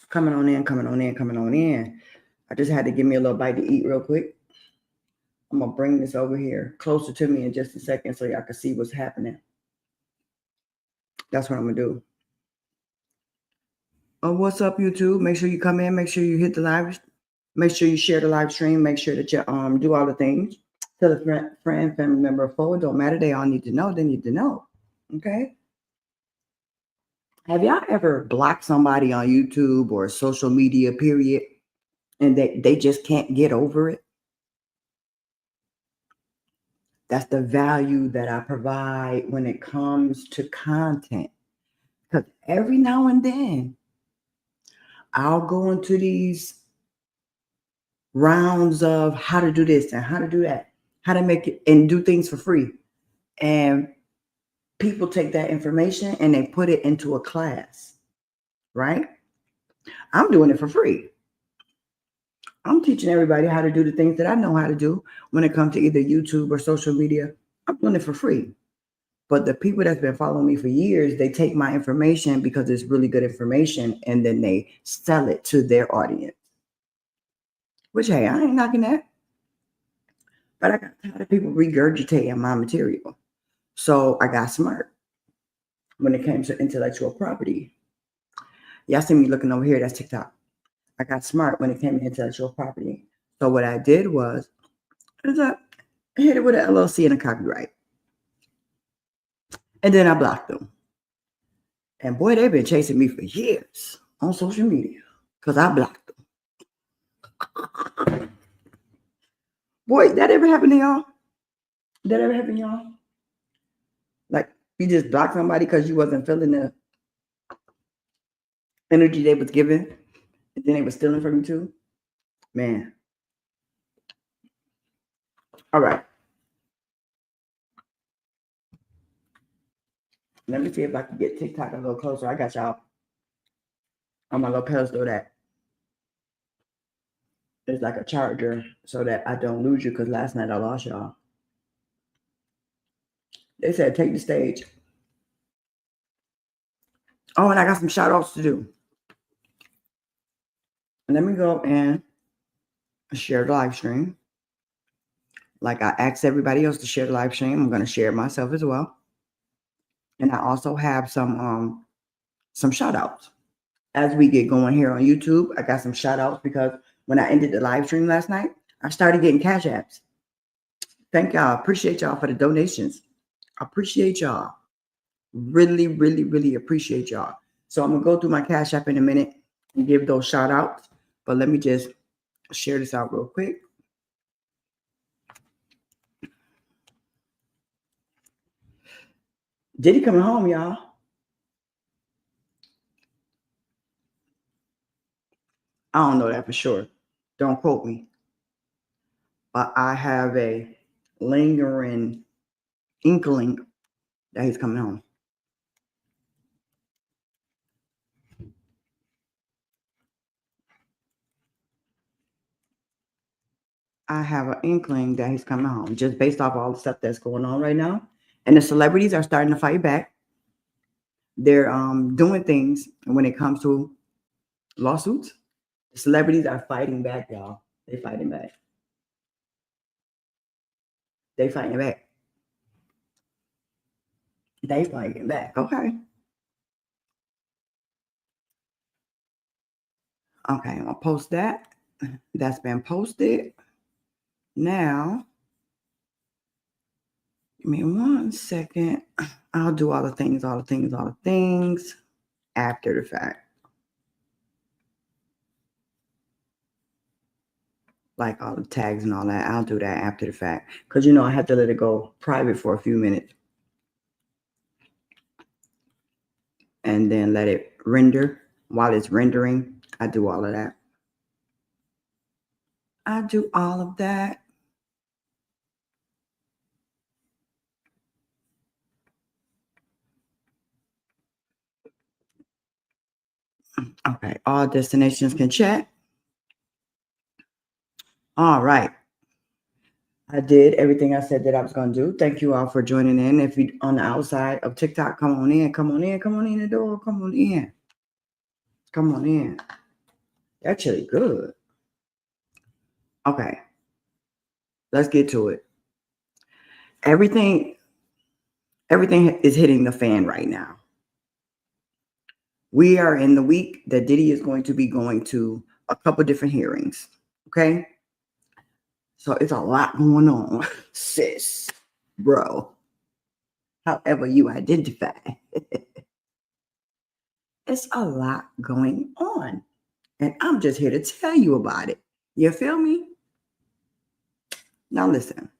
Coming on in, coming on in, coming on in. I just had to give me a little bite to eat real quick. I'm going to bring this over here closer to me in just a second so y'all can see what's happening. That's what I'm going to do. Oh, what's up, YouTube? Make sure you come in. Make sure you hit the live. Make sure you share the live stream. Make sure that you do all the things. Tell a friend, family member, forward. Don't matter. They all need to know. They need to know. Okay? Have y'all ever blocked somebody on YouTube or social media, period, and they just can't get over it? That's the value that I provide when it comes to content. Because every now and then, I'll go into these rounds of how to do this and how to do that, how to make it and do things for free. And people take that information and they put it into a class, right? I'm doing it for free. I'm teaching everybody how to do the things that I know how to do when it comes to either YouTube or social media. I'm doing it for free. But the people that's been following me for years, they take my information because it's really good information and then they sell it to their audience. Which, hey, I ain't knocking that. But I got tired of people regurgitating my material. So I got smart when it came to intellectual property. Y'all see me looking over here, that's TikTok. I got smart when it came to intellectual property. So what I did was I hit it with an LLC and a copyright. And then I blocked them. And boy, they've been chasing me for years on social media because I blocked them. Boy, that ever happened to y'all? That ever happened to y'all? Like you just blocked somebody because you wasn't feeling the energy they was giving, and then they was stealing from you too? Man. All right. Let me see if I can get TikTok a little closer. I got y'all on my little pedestal that is like a charger so that I don't lose you because last night I lost y'all. They said take the stage. Oh, and I got some shout outs to do. Let me go and share the live stream. Like I asked everybody else to share the live stream, I'm going to share it myself as well. And I also have some shout outs. As we get going here on YouTube, I got some shout outs because when I ended the live stream last night, I started getting cash apps. Thank y'all. Appreciate y'all for the donations. Appreciate y'all. Really, really, really appreciate y'all. So I'm going to go through my cash app in a minute and give those shout outs. But let me just share this out real quick. Diddy coming home, y'all. I don't know that for sure. Don't quote me. But I have a lingering inkling that he's coming home. I have an inkling that he's coming home just based off all the stuff that's going on right now. And the celebrities are starting to fight back. They're doing things when it comes to lawsuits. The celebrities are fighting back, y'all. They're fighting back. They fighting back. They fighting back. Okay. Okay, I'm gonna post that. That's been posted. Now, give me 1 second. I'll do all the things after the fact. Like all the tags and all that. I'll do that after the fact. Because, you know, I have to let it go private for a few minutes. And then let it render. While it's rendering, I do all of that. I do all of that. Okay, all destinations can chat. All right. I did everything I said that I was going to do. Thank you all for joining in. If you're on the outside of TikTok, come on in, come on in, come on in the door, come on in. Come on in. That chili good. Okay, let's get to it. Everything, everything is hitting the fan right now. We are in the week that Diddy is going to be going to a couple different hearings. Okay, so it's a lot going on, sis, bro. However you identify, it's a lot going on, and I'm just here to tell you about it. You feel me? Now listen.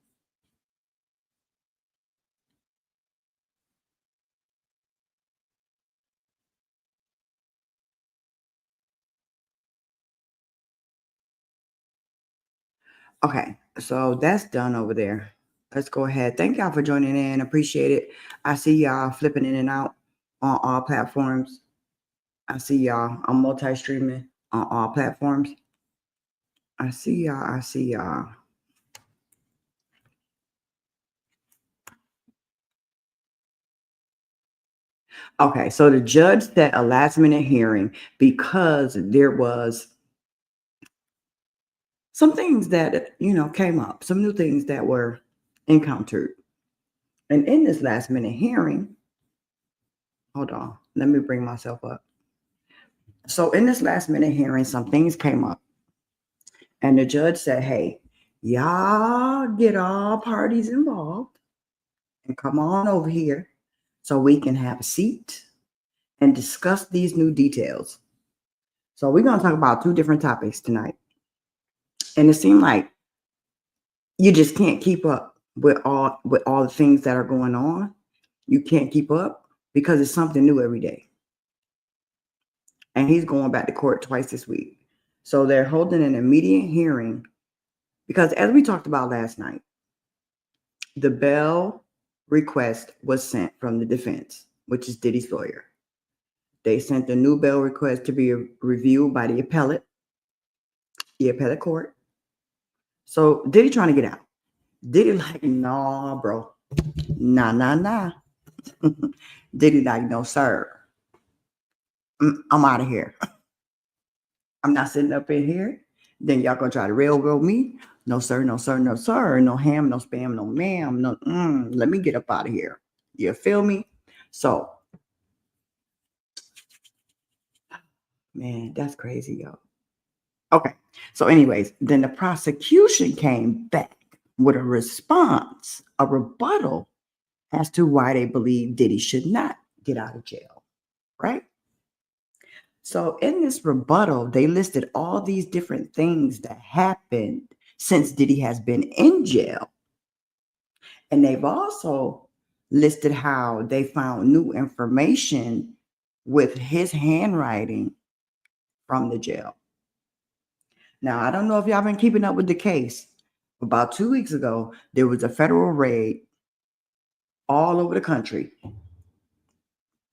Okay, so that's done over there. Let's go ahead. Thank y'all for joining in. Appreciate it. I see y'all flipping in and out on all platforms. I see y'all. I'm multi-streaming on all platforms. I see y'all. I see y'all. Okay, so the judge set a last minute hearing because there was some things that came up, some new things that were encountered. And in this last minute hearing, hold on, let me bring myself up. So in this last minute hearing, some things came up. And the judge said, hey, y'all get all parties involved and come on over here so we can have a seat and discuss these new details. So we're going to talk about two different topics tonight. And it seemed like you just can't keep up with all the things that are going on. You can't keep up because it's something new every day. And he's going back to court twice this week. So they're holding an immediate hearing because, as we talked about last night, the bail request was sent from the defense, which is Diddy's lawyer. They sent the new bail request to be reviewed by the appellate court. So Diddy trying to get out. Diddy like, nah, bro. Nah. Diddy like, no, sir. I'm out of here. I'm not sitting up in here. Then y'all gonna try to railroad me. No, sir, no, sir, no, sir. No ham, no spam, no ma'am. No, let me get up out of here. You feel me? So, man, that's crazy, yo. Okay. So, anyways, then the prosecution came back with a response, a rebuttal as to why they believe Diddy should not get out of jail. Right? So, in this rebuttal, they listed all these different things that happened since Diddy has been in jail. And they've also listed how they found new information with his handwriting from the jail. Now, I don't know if y'all been keeping up with the case. About 2 weeks ago, there was a federal raid all over the country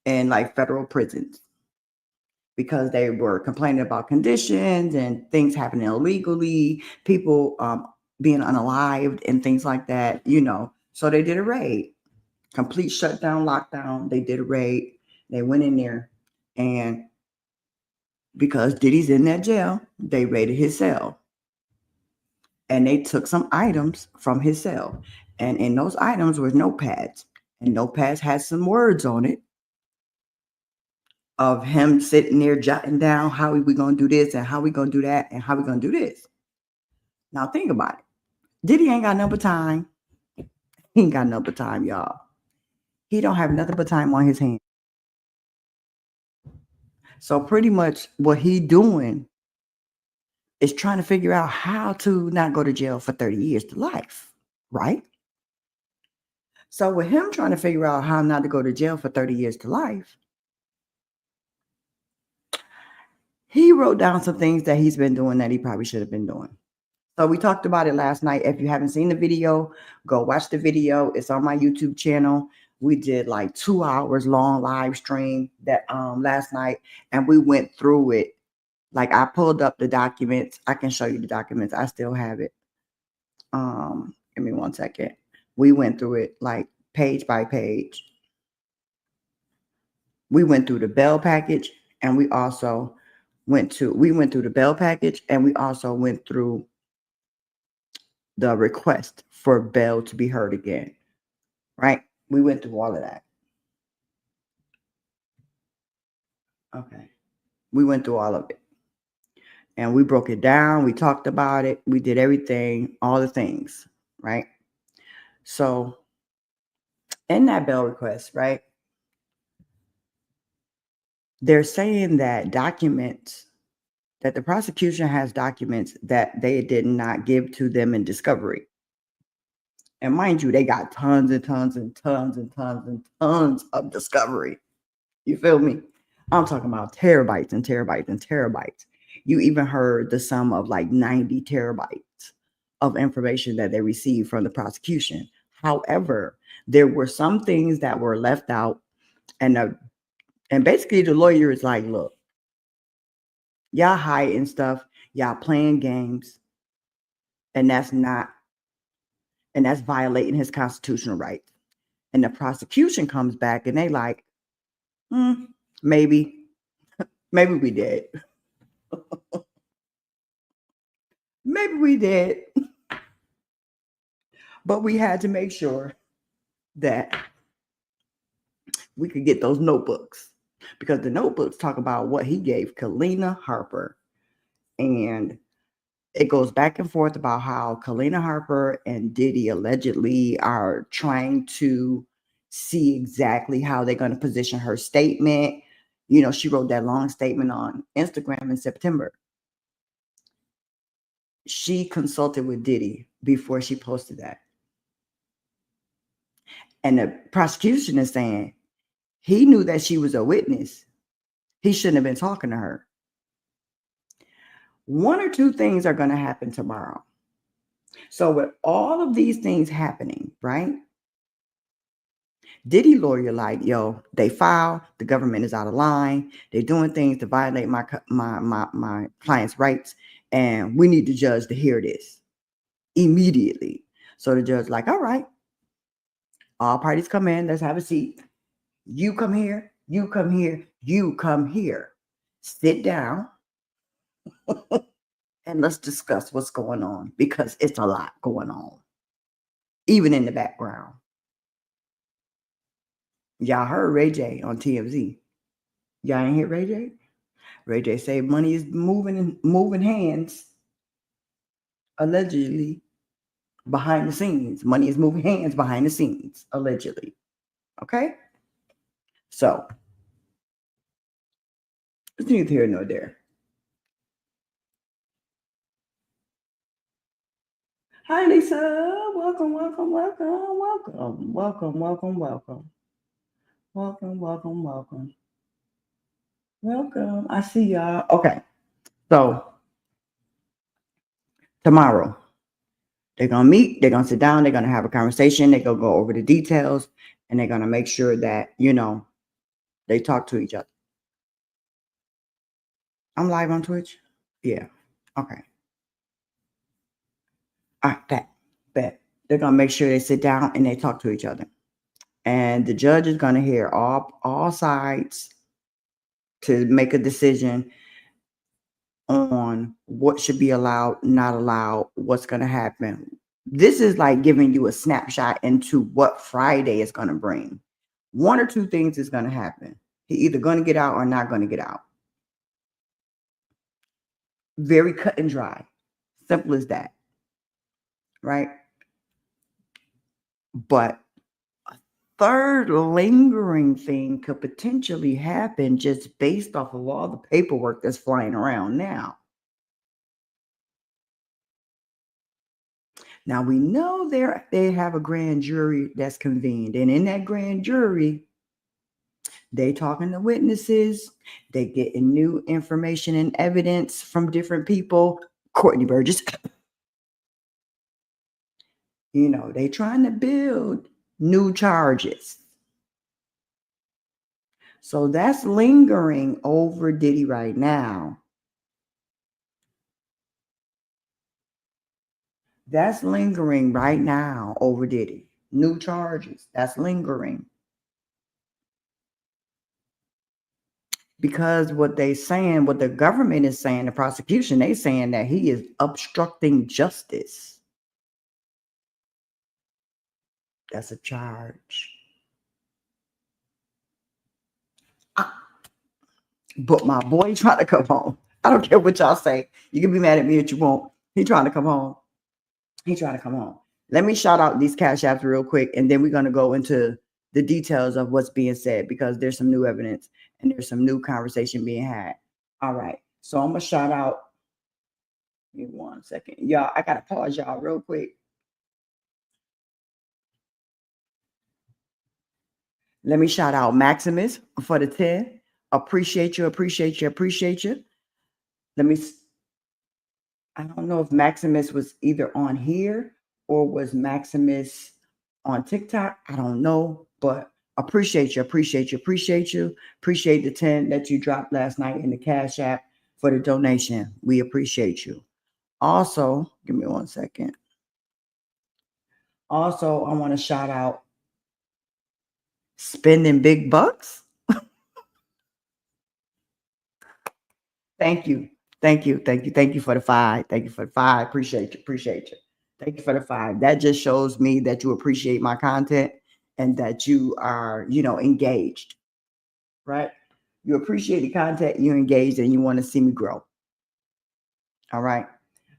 in like federal prisons because they were complaining about conditions and things happening illegally, people being unalived and things like that. So they did a raid, complete shutdown, lockdown. They did a raid. They went in there, and because Diddy's in that jail, they raided his cell. And they took some items from his cell. And in those items were notepads. And notepads had some words on it of him sitting there jotting down how we going to do this and how we going to do that and how we going to do this. Now think about it. Diddy ain't got nothing but time. He ain't got nothing but time, y'all. He don't have nothing but time on his hands. So pretty much what he doing is trying to figure out how to not go to jail for 30 years to life, right? So with him trying to figure out how not to go to jail for 30 years to life, he wrote down some things that he's been doing that he probably should have been doing. So we talked about it last night. If you haven't seen the video, go watch the video. It's on my YouTube channel. We did like 2 hours long live stream that last night, and we went through it. Like I pulled up the documents. I can show you the documents. I still have it. Give me 1 second. We went through it like page by page. We went through the bail package, and we also we went through the bail package, and we also went through the request for bail to be heard again, right? We went through all of that. Okay. We went through all of it. And we broke it down. We talked about it. We did everything, all the things, right? So in that bail request, right, they're saying that that the prosecution has documents that they did not give to them in discovery. And mind you, they got tons and tons and tons and tons and tons of discovery. You feel me? I'm talking about terabytes and terabytes and terabytes. You even heard the sum of like 90 terabytes of information that they received from the prosecution. However, there were some things that were left out, and basically the lawyer is like, look, y'all hiding stuff, y'all playing games, and that's violating his constitutional rights. And the prosecution comes back and they like, maybe we did. Maybe we did. But we had to make sure that we could get those notebooks, because the notebooks talk about what he gave Kalina Harper. And it goes back and forth about how Kalina Harper and Diddy allegedly are trying to see exactly how they're going to position her statement. You know, she wrote that long statement on Instagram in September. She consulted with Diddy before she posted that. And the prosecution is saying he knew that she was a witness. He shouldn't have been talking to her. One or two things are going to happen tomorrow. So with all of these things happening, right? Diddy lawyer like, yo, they file, the government is out of line. They're doing things to violate my client's rights. And we need the judge to hear this immediately. So the judge like, all right, all parties come in, let's have a seat. You come here, you come here, you come here. Sit down and let's discuss what's going on, because it's a lot going on, even in the background. Y'all heard Ray J on TMZ. Y'all ain't hear Ray J? Ray J say money is moving hands, allegedly, behind the scenes. Money is moving hands behind the scenes, allegedly. Okay? So, it's neither here nor there. Hi, Lisa. Welcome, welcome, welcome, welcome, welcome, welcome, welcome. Welcome, welcome, welcome. Welcome. I see y'all. Okay. So, tomorrow, they're going to meet, they're going to sit down, they're going to have a conversation, they're going to go over the details, and they're going to make sure that, they talk to each other. I'm live on Twitch? Yeah. Okay. All right, bet. They're going to make sure they sit down and they talk to each other. And the judge is going to hear all sides to make a decision on what should be allowed, not allowed, what's going to happen. This is like giving you a snapshot into what Friday is going to bring. One or two things is going to happen. He's either going to get out or not going to get out. Very cut and dry. Simple as that. Right? But a third lingering thing could potentially happen just based off of all the paperwork that's flying around now. Now we know they have a grand jury that's convened, and in that grand jury, they talking to witnesses, they getting new information and evidence from different people. Courtney Burgess, they trying to build new charges. So that's lingering over Diddy right now. That's lingering right now over Diddy. New charges. That's lingering. because what they saying, what the government is saying, the prosecution, they saying that he is obstructing justice. That's a charge. But my boy trying to come home. I don't care what y'all say. You can be mad at me if you want. He trying to come home. He trying to come home. Let me shout out these cash apps real quick, and then we're going to go into the details of what's being said because there's some new evidence and there's some new conversation being had. All right. So I'm going to shout out. Give me 1 second. Y'all, I got to pause y'all real quick. Let me shout out Maximus for the 10. Appreciate you, appreciate you, appreciate you. Let me, I don't know if Maximus was either on here or was Maximus on TikTok. I don't know, but appreciate you, appreciate you, appreciate you. Appreciate the 10 that you dropped last night in the Cash App for the donation. We appreciate you. Also, give me 1 second. Also, I want to shout out Spending Big Bucks. Thank you. Thank you. Thank you. Thank you for the 5. Thank you for the 5. Appreciate you. Appreciate you. Thank you for the 5. That just shows me that you appreciate my content and that you are, engaged, right? You appreciate the content, you're engaged, and you want to see me grow. All right.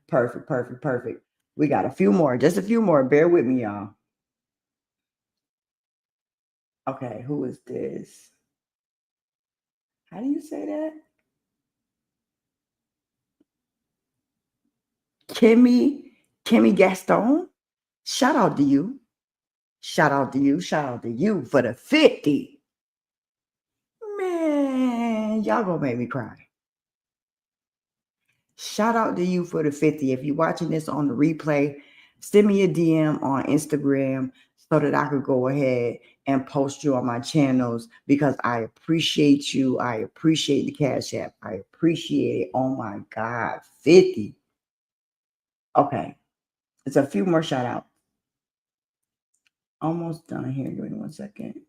Perfect. Perfect. Perfect. We got a few more, just a few more. Bear with me, y'all. Okay. Who is this? How do you say that? Kimmy Gaston. Shout out to you. Shout out to you. Shout out to you for the 50. Man, y'all gonna make me cry. Shout out to you for the 50. If you're watching this on the replay, send me a DM on Instagram so that I could go ahead and post you on my channels because I appreciate you. I appreciate the Cash App. I appreciate it. Oh my God, 50. Okay. It's a few more shout outs. Almost done here. Give me 1 second.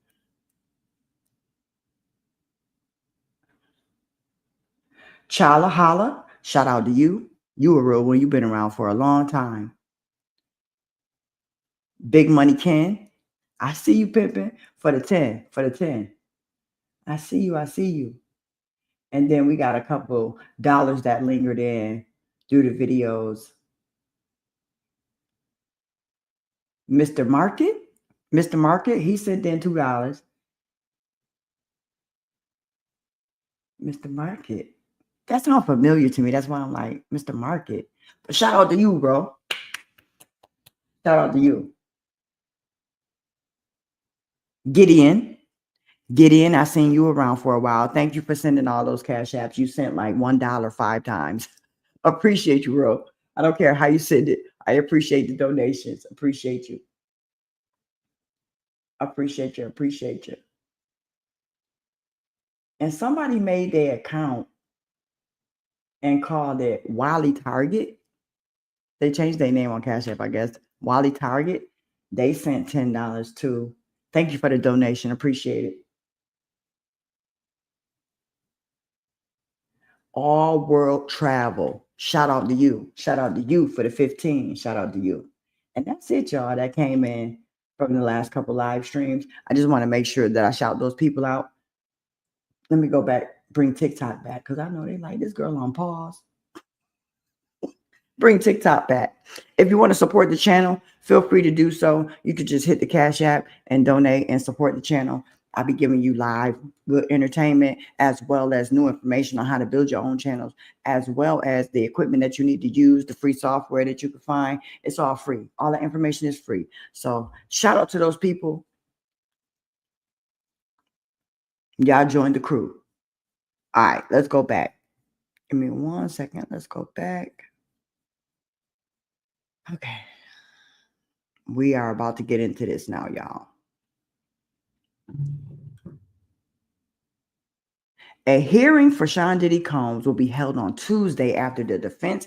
Chala Holla, shout out to you. You a real one. You've been around for a long time. Big Money Ken, I see you pimping for the 10. For the 10. I see you. I see you. And then we got a couple dollars that lingered in through the videos. Mr. Market, he sent in $2. Mr. Market. That sounds familiar to me. That's why I'm like, Mr. Market. But shout out to you, bro. Shout out to you. Gideon, I seen you around for a while. Thank you for sending all those cash apps. You sent like $1 5 times. Appreciate you, bro. I don't care how you send it. I appreciate the donations. Appreciate you. Appreciate you. Appreciate you. And somebody made their account and called it Wally Target. They changed their name on Cash App, I guess. Wally Target. They sent $10 too. Thank you for the donation. Appreciate it. All World Travel. Shout out to you. Shout out to you for the 15. Shout out to you. And that's it, y'all. That came in from the last couple live streams. I just want to make sure that I shout those people out. Let me go back, bring TikTok back, because I know they like this girl on pause. Bring TikTok back. If you want to support the channel, feel free to do so. You could just hit the Cash App and donate and support the channel. I'll be giving you live good entertainment as well as new information on how to build your own channels, as well as the equipment that you need to use, the free software that you can find. It's all free. All the information is free. So shout out to those people. Y'all joined the crew. All right, let's go back. Give me 1 second. Let's go back. Okay. We are about to get into this now, y'all. A hearing for Sean Diddy Combs will be held on Tuesday after the defense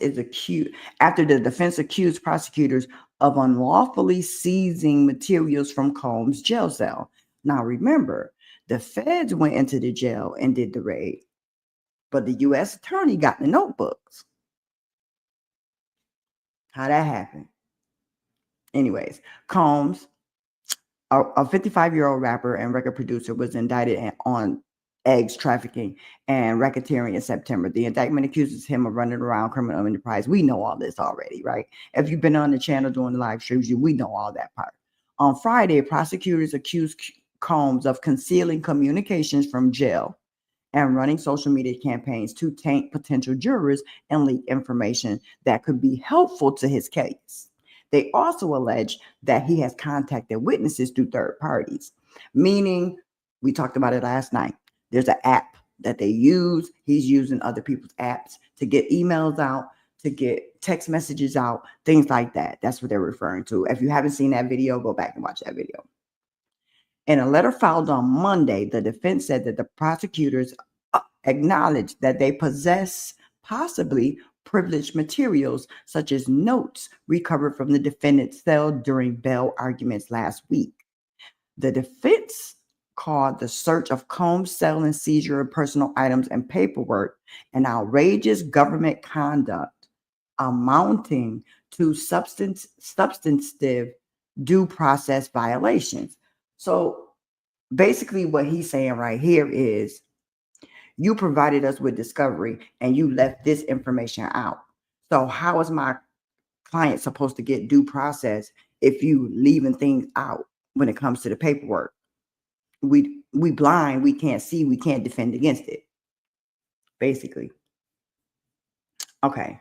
accused prosecutors of unlawfully seizing materials from Combs' jail cell. Now remember, the feds went into the jail and did the raid. but the U.S. attorney got the notebooks. How that happened? Anyways, Combs, a 55-year-old rapper and record producer, was indicted on eggs trafficking and racketeering in September. The indictment accuses him of running around criminal enterprise. We know all this already, right? If you've been on the channel doing the live streams, we know all that part. On Friday, prosecutors accused Combs of concealing communications from jail and running social media campaigns to taint potential jurors and leak information that could be helpful to his case. They also allege that he has contacted witnesses through third parties, meaning, we talked about it last night, there's an app that they use. He's using other people's apps to get emails out, to get text messages out, things like that. That's what they're referring to. If you haven't seen that video, go back and watch that video. In a letter filed on Monday, the defense said that the prosecutors acknowledged that they possess possibly privileged materials, such as notes recovered from the defendant's cell during bail arguments last week. The defense called the search of Combs' cell and seizure of personal items and paperwork an outrageous government conduct amounting to substantive due process violations. So basically what he's saying right here is, you provided us with discovery and you left this information out. So how is my client supposed to get due process if you leaving things out when it comes to the paperwork? We blind, we can't see, we can't defend against it, basically. Okay.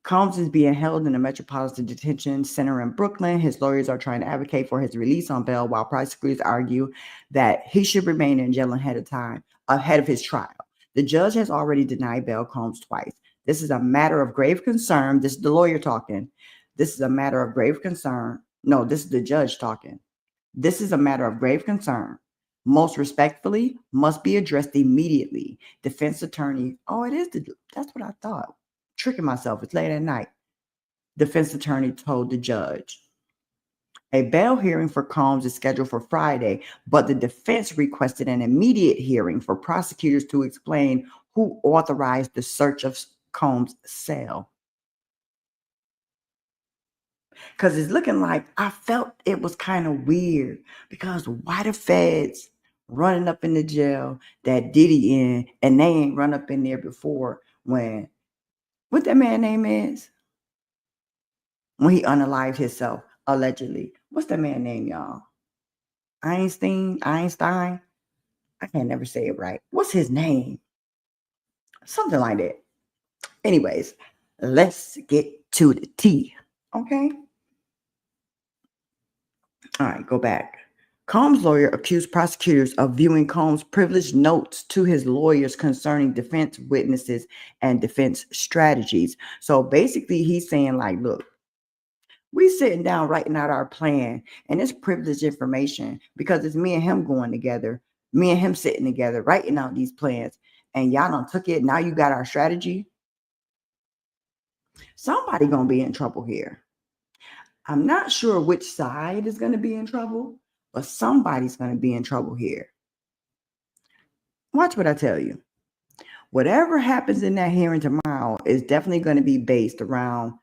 Combs is being held in a Metropolitan Detention Center in Brooklyn. His lawyers are trying to advocate for his release on bail, while prosecutors argue that he should remain in jail ahead of his trial. The judge has already denied bail Combs twice. This is a matter of grave concern. This is the lawyer talking. This is a matter of grave concern. No, this is the judge talking. This is a matter of grave concern. Most respectfully, must be addressed immediately. Defense attorney. Oh, that's what I thought. Tricking myself. It's late at night. Defense attorney told the judge. A bail hearing for Combs is scheduled for Friday, but the defense requested an immediate hearing for prosecutors to explain who authorized the search of Combs' cell. Because it's looking like, I felt it was kind of weird, because why the feds running up in the jail that Diddy in, and they ain't run up in there before when, what that man name is? When he unalived himself, allegedly. What's that man name, y'all? Einstein? I can't never say it right. What's his name? Something like that. Anyways, let's get to the tea. Okay? All right, go back. Combs' lawyer accused prosecutors of viewing Combs' privileged notes to his lawyers concerning defense witnesses and defense strategies. So basically, he's saying, like, look, we sitting down writing out our plan, and it's privileged information because it's me and him going together, me and him sitting together, writing out these plans, and y'all done took it. Now you got our strategy. Somebody gonna be in trouble here. I'm not sure which side is gonna be in trouble, but somebody's gonna be in trouble here. Watch what I tell you. Whatever happens in that hearing tomorrow is definitely going to be based around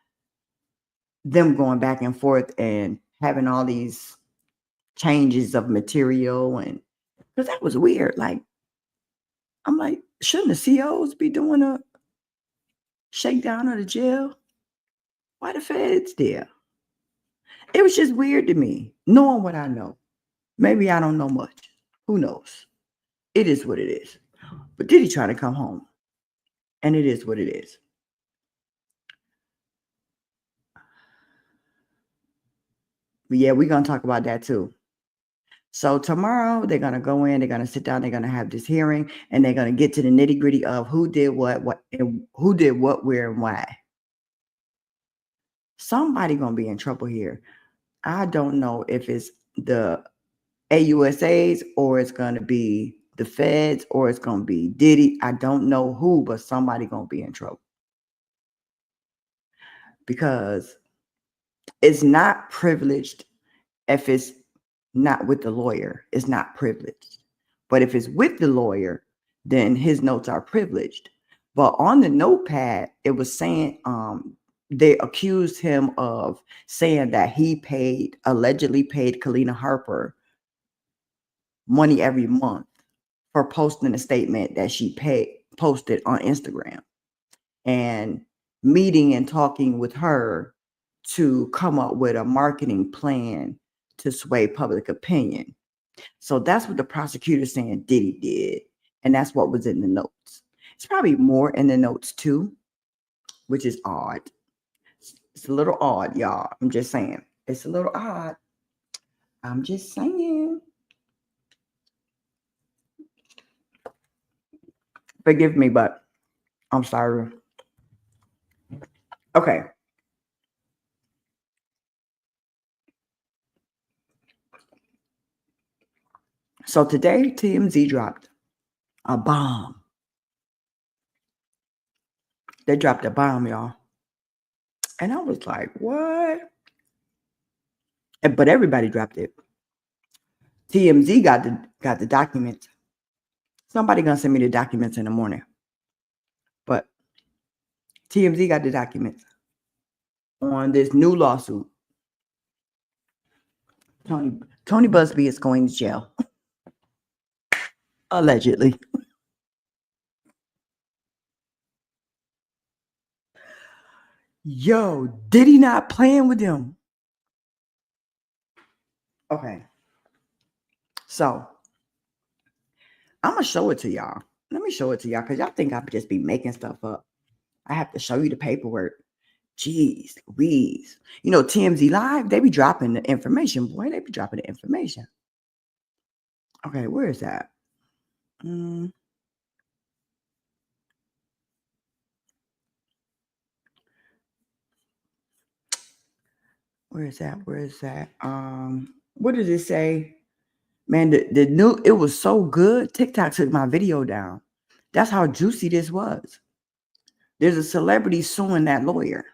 them going back and forth and having all these changes of material. And because that was weird. Like, I'm like, shouldn't the COs be doing a shakedown of the jail? Why the feds there? It was just weird to me, knowing what I know. Maybe I don't know much. Who knows? It is what it is. But Diddy trying to come home. And it is what it is. But yeah, we're going to talk about that too. So tomorrow they're going to go in, they're going to sit down, they're going to have this hearing, and they're going to get to the nitty gritty of who did what, and who did what, where, and why. Somebody going to be in trouble here. I don't know if it's the AUSAs or it's going to be the feds or it's going to be Diddy. I don't know who, but somebody going to be in trouble. Because it's not privileged if it's not with the lawyer. It's not privileged. But if it's with the lawyer, then his notes are privileged. But on the notepad, it was saying they accused him of saying that he allegedly paid Kalina Harper money every month for posting a statement that she posted on Instagram, and meeting and talking with her to come up with a marketing plan to sway public opinion. So that's what the prosecutor's saying Diddy did. And that's what was in the notes. It's probably more in the notes too, which is odd. It's a little odd, y'all. I'm just saying. It's a little odd. I'm just saying. Forgive me, but I'm sorry. Okay. So today, TMZ dropped a bomb. They dropped a bomb, y'all. And I was like, what? But everybody dropped it. TMZ got the documents. Somebody gonna send me the documents in the morning. But TMZ got the documents on this new lawsuit. Tony Busby is going to jail. Allegedly. Yo, Diddy not playing with them. Okay. So I'm gonna show it to y'all. Let me show it to y'all because y'all think I just be making stuff up. I have to show you the paperwork. Jeez Louise. You know, TMZ Live, they be dropping the information, boy. They be dropping the information. Okay, where is that? Where is that? Where is that? What did it say? Man, the new, it was so good. TikTok took my video down. That's how juicy this was. There's a celebrity suing that lawyer.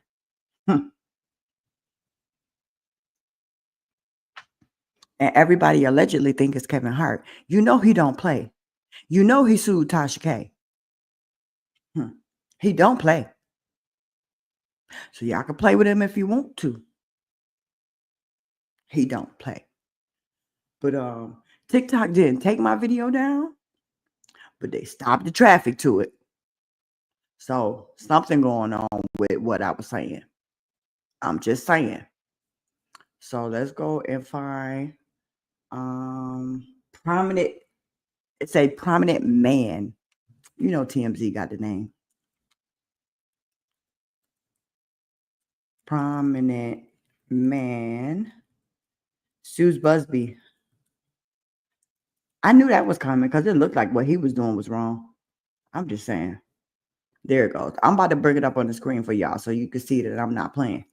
And everybody allegedly think it's Kevin Hart. You know he don't play. You know he sued Tasha K. He don't play. So y'all can play with him if you want to. He don't play. But TikTok didn't take my video down, but they stopped the traffic to it. So something going on with what I was saying. I'm just saying. So let's go and find prominent. It's a prominent man. You know TMZ got the name. Prominent man sues Busby. I knew that was coming because it looked like what he was doing was wrong. I'm just saying. There it goes. I'm about to bring it up on the screen for y'all so you can see that I'm not playing.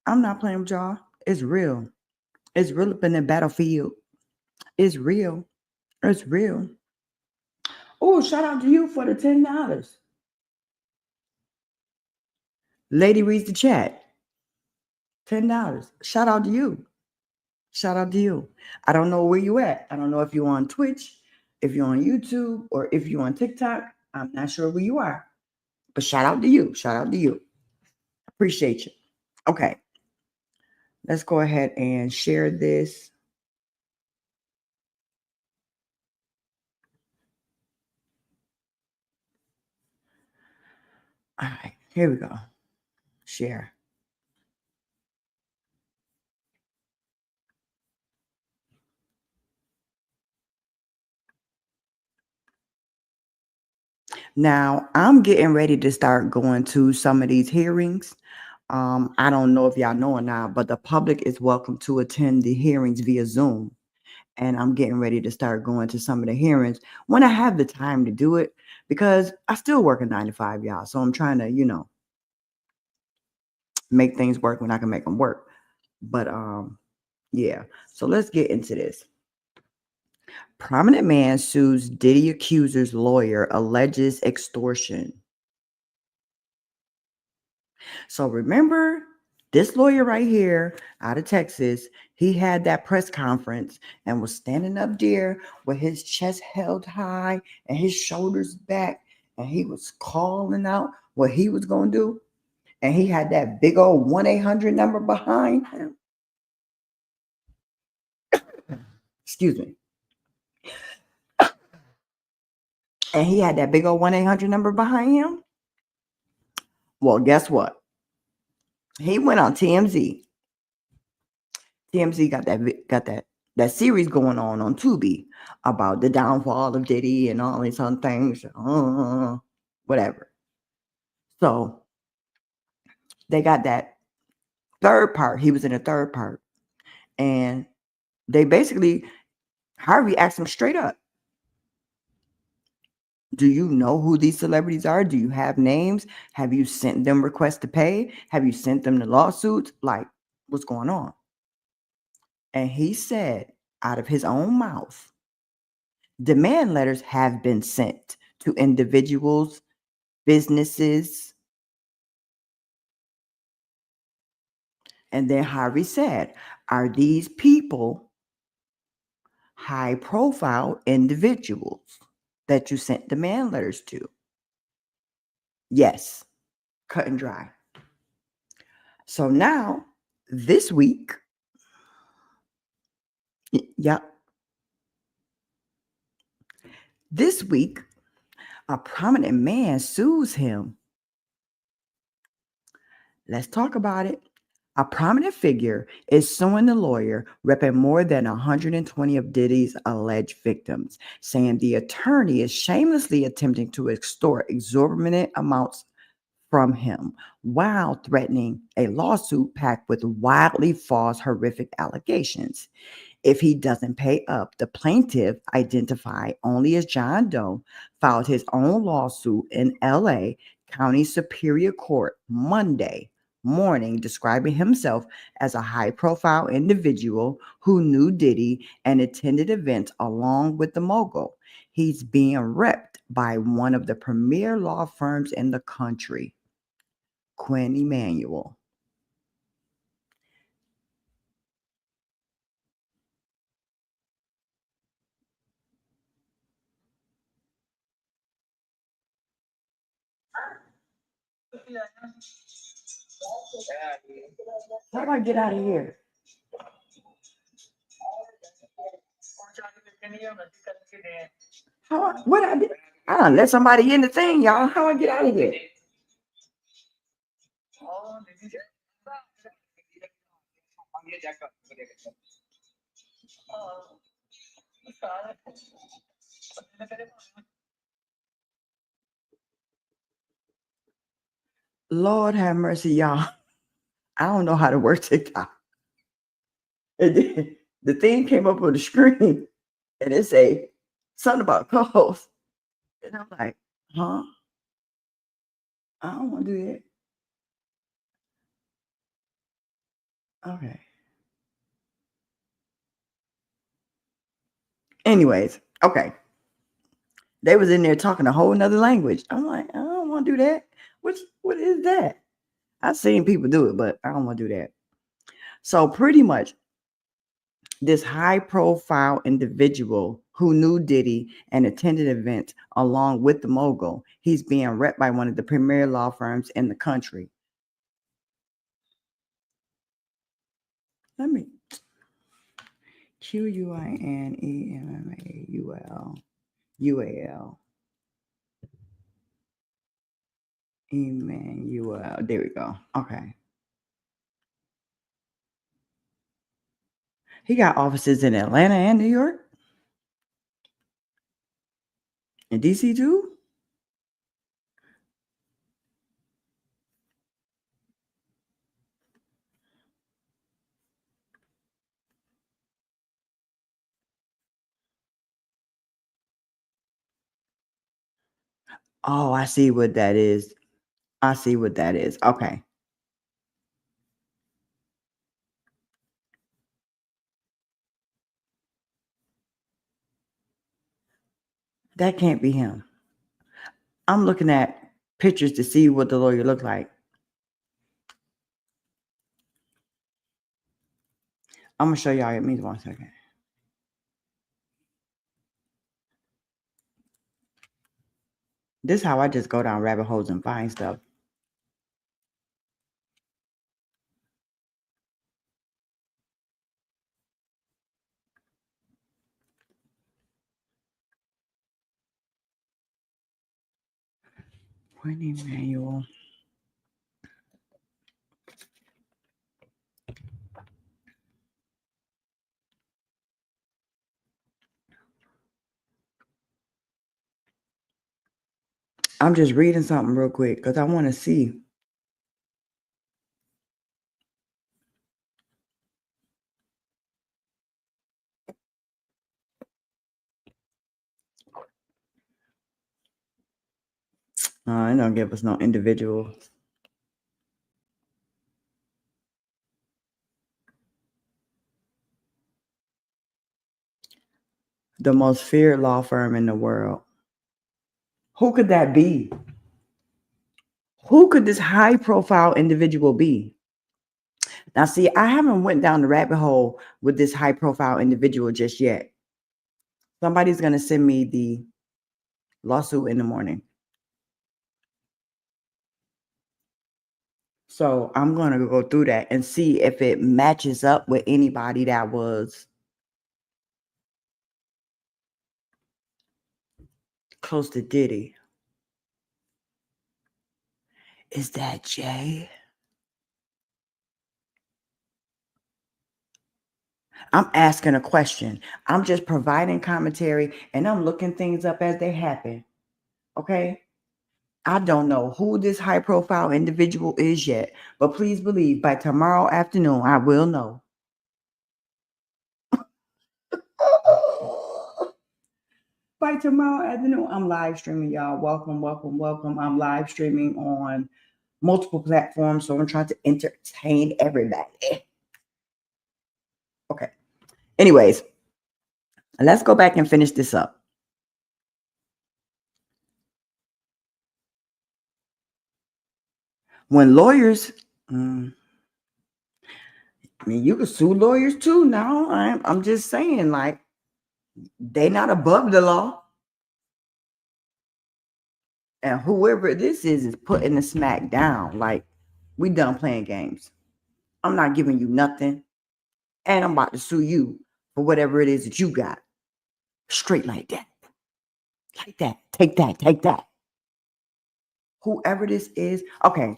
I'm not playing with y'all. It's real. It's real up in the battlefield. It's real. It's real. Oh, shout out to you for the $10. Lady reads the chat. $10. Shout out to you. Shout out to you. I don't know where you at. I don't know if you're on Twitch, if you're on YouTube, or if you're on TikTok. I'm not sure where you are. But shout out to you. Shout out to you. Appreciate you. Okay. Let's go ahead and share this. All right. Here we go. Share. Now, I'm getting ready to start going to some of these hearings. I don't know if y'all know or not, but the public is welcome to attend the hearings via Zoom. And I'm getting ready to start going to some of the hearings when I have the time to do it, because I still work a 9 to 5, y'all. So I'm trying to, make things work when I can make them work. But yeah. So let's get into this. Prominent man sues Diddy accuser's lawyer, alleges extortion. So remember This lawyer right here out of Texas, he had that press conference and was standing up there with his chest held high and his shoulders back, and he was calling out what he was going to do. And he had that big old 1-800 number behind him. Excuse me. And he had that big old 1-800 number behind him. Well, guess what? He went on TMZ. TMZ got that series going on Tubi about the downfall of Diddy and all these other things, whatever. So they got that third part. He was in the third part, and they basically Harvey asked him straight up, "Do you know who these celebrities are? Do you have names? Have you sent them requests to pay? Have you sent them the lawsuits? Like, what's going on?" And he said out of his own mouth, demand letters have been sent to individuals, businesses. And then Harvey said, are these people high profile individuals that you sent demand letters to? Yes, cut and dry. So now, this week, this week, a prominent man sues him. Let's talk about it. A prominent figure is suing the lawyer repping more than 120 of Diddy's alleged victims, saying the attorney is shamelessly attempting to extort exorbitant amounts from him while threatening a lawsuit packed with wildly false, horrific allegations. If he doesn't pay up, the plaintiff, identified only as John Doe, filed his own lawsuit in LA County Superior Court Monday morning, describing himself as a high-profile individual who knew Diddy and attended events along with the mogul. He's being repped by one of the premier law firms in the country, Quinn Emanuel. How do I get out of here? What I did? I done let somebody in the thing, y'all. How I get out of here? Lord have mercy, y'all. I don't know how to work TikTok. And then the thing came up on the screen and it say something about co-host. And I'm like, huh? I don't want to do that. Okay. Anyways, okay. They was in there talking a whole nother language. I'm like, I don't want to do that. What is that? I've seen people do it, but I don't want to do that. So pretty much this high profile individual who knew Diddy and attended events along with the mogul, he's being repped by one of the premier law firms in the country. Let me QUINEMAUL. Emmanuel. There we go. Okay. He got offices in Atlanta and New York. And DC too? Oh, I see what that is. I see what that is. Okay. That can't be him. I'm looking at pictures to see what the lawyer looked like. I'm gonna show y'all. It means 1 second. This is how I just go down rabbit holes and find stuff. Whitney manual. I'm just reading something real quick because I want to see. It don't give us no individual. The most feared law firm in the world. Who could that be? Who could this high profile individual be? Now, see, I haven't went down the rabbit hole with this high profile individual just yet. Somebody's going to send me the lawsuit in the morning. So I'm going to go through that and see if it matches up with anybody that was close to Diddy. Is that Jay? I'm asking a question. I'm just providing commentary and I'm looking things up as they happen. Okay? I don't know who this high profile individual is yet, but please believe by tomorrow afternoon, I will know. By tomorrow afternoon, I'm live streaming, y'all. Welcome, welcome, welcome. I'm live streaming on multiple platforms, so I'm trying to entertain everybody. Okay. Anyways, let's go back and finish this up. When lawyers, I mean, you can sue lawyers too now. I'm just saying, like, they not above the law. And whoever this is putting the smack down. Like, we done playing games. I'm not giving you nothing. And I'm about to sue you for whatever it is that you got. Straight like that. Like that. Take that. Take that. Whoever this is. Okay.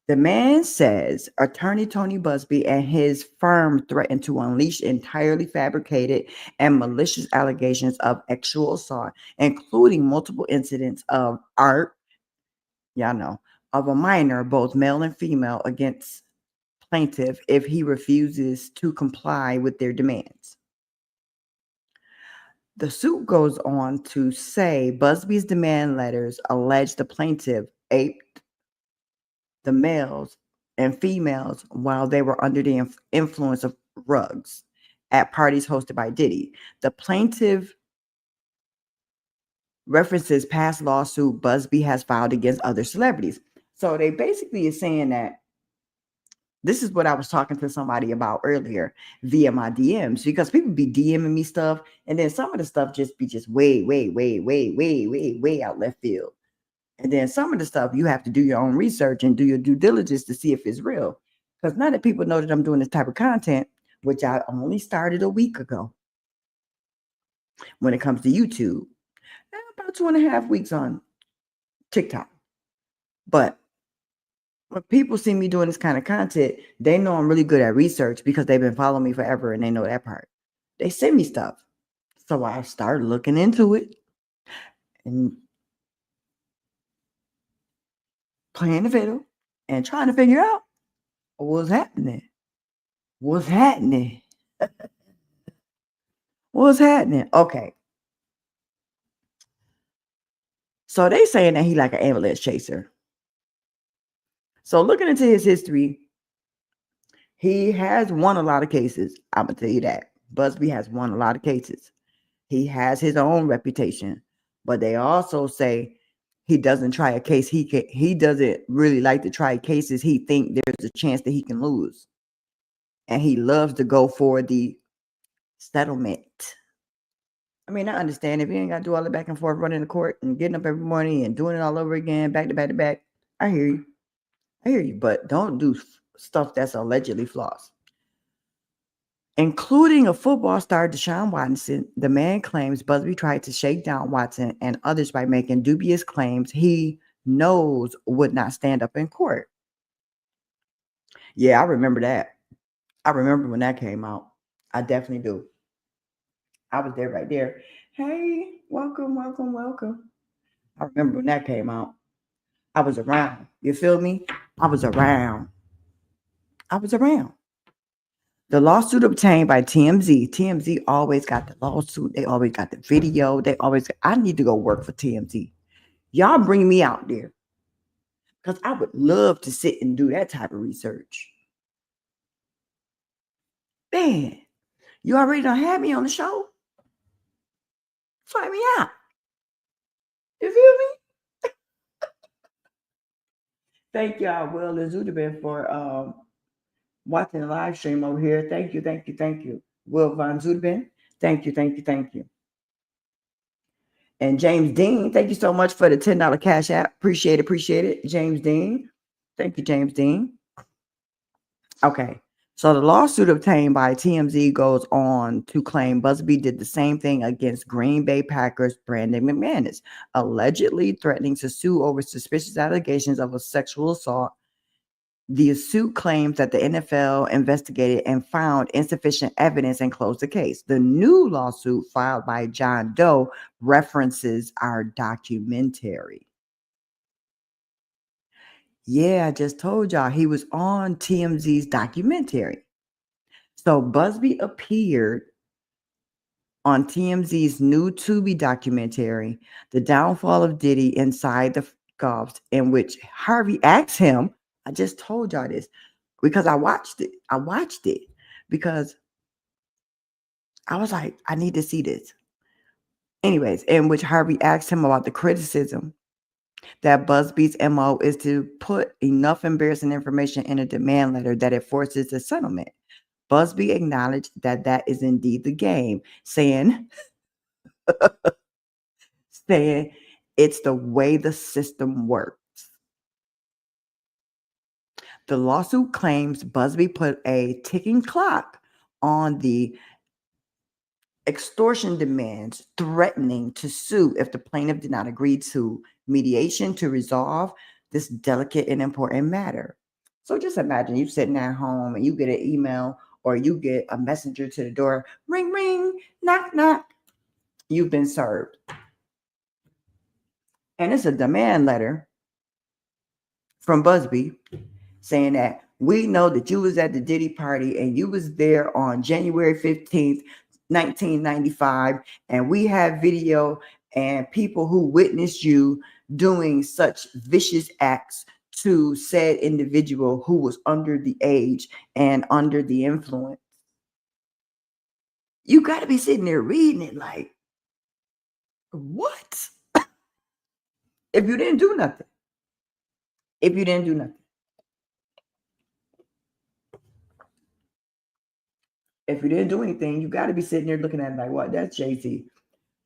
The man says attorney Tony Busby and his firm threatened to unleash entirely fabricated and malicious allegations of sexual assault, including multiple incidents of y'all know, of a minor, both male and female, against plaintiff if he refuses to comply with their demands. The suit goes on to say Busby's demand letters allege the plaintiff aped the males and females while they were under the influence of drugs at parties hosted by Diddy. The plaintiff references past lawsuit Busby has filed against other celebrities. So they basically is saying that this is what I was talking to somebody about earlier via my DMs, because people be DMing me stuff, and then some of the stuff just be just way out left field. And then some of the stuff you have to do your own research and do your due diligence to see if it's real. Because now that people know that I'm doing this type of content, which I only started a week ago when it comes to YouTube, about 2.5 weeks on TikTok. But when people see me doing this kind of content, they know I'm really good at research because they've been following me forever and they know that part. They send me stuff. So I started looking into it and playing the fiddle and trying to figure out what's happening. What's happening? What's happening? Okay. So they saying that he like an ambulance chaser. So looking into his history, he has won a lot of cases. I'm gonna tell you that. Busby has won a lot of cases. He has his own reputation, but they also say he doesn't try a case. He doesn't really like to try cases he think there's a chance that he can lose. and he loves to go for the settlement. I mean, I understand if you ain't got to do all the back and forth running the court and getting up every morning and doing it all over again, back to back to back. I hear you. I hear you, but don't do stuff that's allegedly flaws. Including a football star, Deshaun Watson, the man claims Busby tried to shake down Watson and others by making dubious claims he knows would not stand up in court. Yeah, I remember that. I remember when that came out. I definitely do. I was there right there. Hey, welcome, welcome, welcome. I remember when that came out. I was around. You feel me? I was around. I was around. The lawsuit obtained by TMZ. TMZ always got the lawsuit. They always got the video. I need to go work for TMZ. Y'all bring me out there. Because I would love to sit and do that type of research. Man, you already done had me on the show? Fly me out. You feel me? Thank y'all, Will and Zudabin, for watching the live stream over here. Thank you, thank you, thank you. Will Von Zudabin, thank you, thank you, thank you. And James Dean, thank you so much for the $10 cash app. Appreciate it. James Dean. Thank you, James Dean. Okay. So the lawsuit obtained by TMZ goes on to claim Busby did the same thing against Green Bay Packers Brandon McManus, allegedly threatening to sue over suspicious allegations of a sexual assault. The suit claims that the NFL investigated and found insufficient evidence and closed the case. The new lawsuit filed by John Doe references our documentary. Yeah, I just told y'all he was on TMZ's documentary. So Busby appeared on TMZ's new Tubi documentary, The Downfall of Diddy Inside the Golfs, in which Harvey asked him, I just told y'all this, because I watched it. I watched it because I was like, I need to see this. Anyways, in which Harvey asked him about the criticism that Busby's MO is to put enough embarrassing information in a demand letter that it forces a settlement. Busby acknowledged that that is indeed the game, saying it's the way the system works. The lawsuit claims Busby put a ticking clock on the extortion demands, threatening to sue if the plaintiff did not agree to mediation to resolve this delicate and important matter. So just imagine you sitting at home and you get an email or you get a messenger to the door, ring, ring, knock, knock. You've been served. And it's a demand letter from Busby saying that we know that you was at the Diddy party and you was there on January 15th, 1995, and we have video and people who witnessed you doing such vicious acts to said individual who was under the age and under the influence. You got to be sitting there reading it like, what? If you didn't do nothing. If you didn't do nothing. If you didn't do anything, you got to be sitting there looking at it like, what? That's Jay-Z.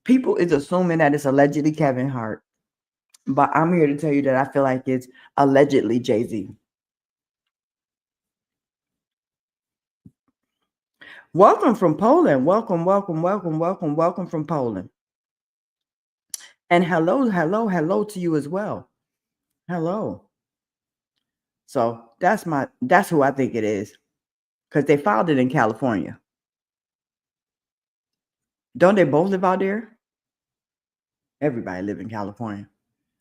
People is assuming that it's allegedly Kevin Hart. But I'm here to tell you that I feel like it's allegedly Jay-Z. Welcome from Poland. Welcome from Poland. And hello to you as well. Hello. So that's who I think it is. Because they filed it in California. Don't they both live out there? Everybody live in California.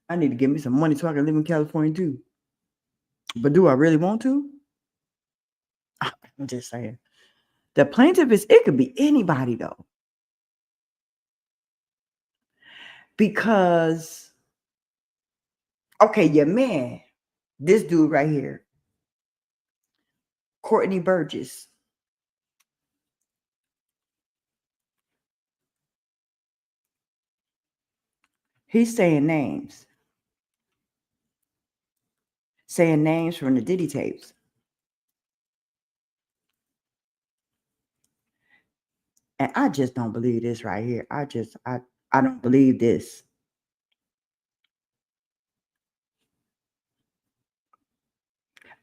I need to give me some money so I can live in California too. But do I really want to? I'm just saying. The plaintiff it could be anybody though. Because, okay, your man, this dude right here, Courtney Burgess. He's saying names from the Diddy tapes. And I just don't believe this right here. I don't believe this.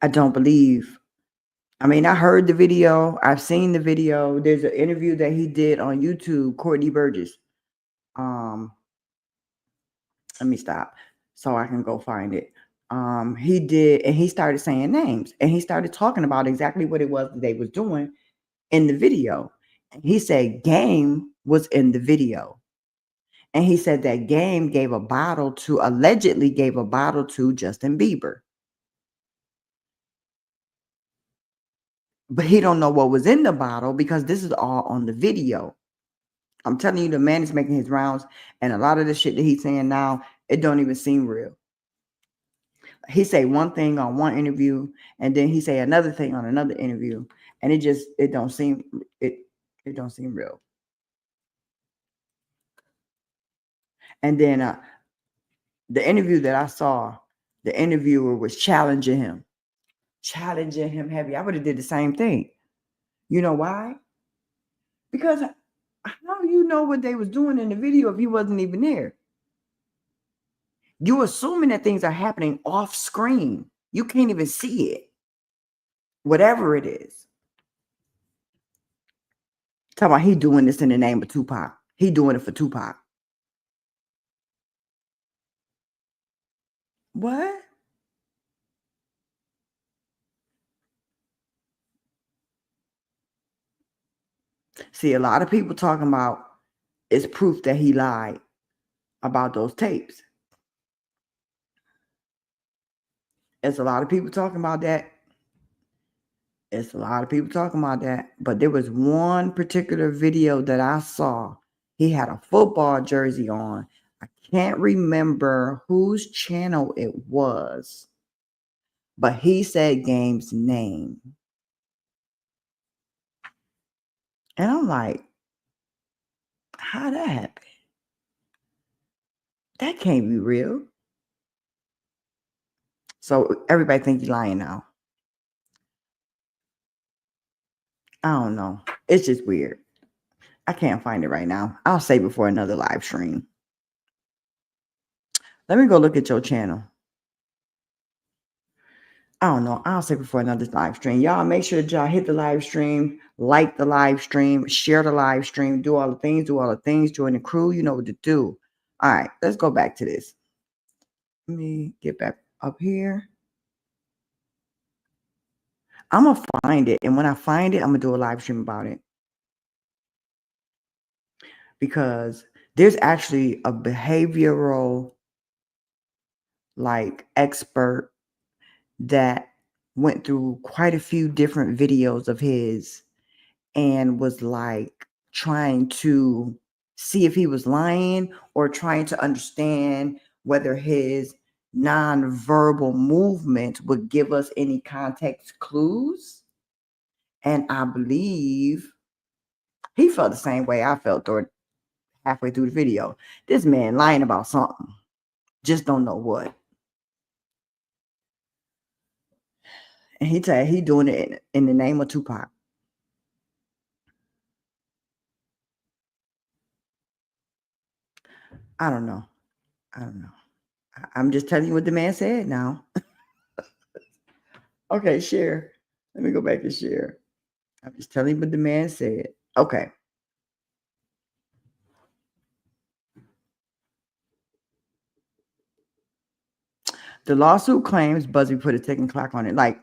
I don't believe. I mean, I heard the video. I've seen the video. There's an interview that he did on YouTube, Courtney Burgess. Um, Let me stop so I can go find it. He did, and he started saying names, and he started talking about exactly what it was that they was doing in the video. And he said Game was in the video. And he said that Game allegedly gave a bottle to Justin Bieber. But he don't know what was in the bottle because this is all on the video. I'm telling you, the man is making his rounds, and a lot of the shit that he's saying now, it don't even seem real. He say one thing on one interview, and then he say another thing on another interview, and it don't seem real. And then the interview that I saw, the interviewer was challenging him heavy. I would have did the same thing. You know why? Because how you know what they was doing in the video if you wasn't even there? You assuming that things are happening off screen. You can't even see it. Whatever it is. Talking about he doing this in the name of Tupac. He doing it for Tupac. What? See, a lot of people talking about it's proof that he lied about those tapes. It's a lot of people talking about that. But there was one particular video that I saw. He had a football jersey on. I can't remember whose channel it was, but he said Game's name. And I'm like, how'd that happen? That can't be real. So everybody think you're lying now. I don't know. It's just weird. I can't find it right now. I'll save it for another live stream. Let me go look at your channel. I don't know. I'll save it for another live stream. Y'all make sure that y'all hit the live stream, like the live stream, share the live stream, do all the things, join the crew. You know what to do. All right, let's go back to this. Let me get back up here. I'm going to find it. And when I find it, I'm going to do a live stream about it. Because there's actually a behavioral expert that went through quite a few different videos of his and was trying to see if he was lying or trying to understand whether his nonverbal movement would give us any context clues. And I believe he felt the same way I felt halfway through the video. This man lying about something. Just don't know what. And he tell you he doing it in the name of Tupac. I don't know. I'm just telling you what the man said now. Okay, share. Let me go back and share. I'm just telling you what the man said. Okay. The lawsuit claims Busby put a ticking clock on it.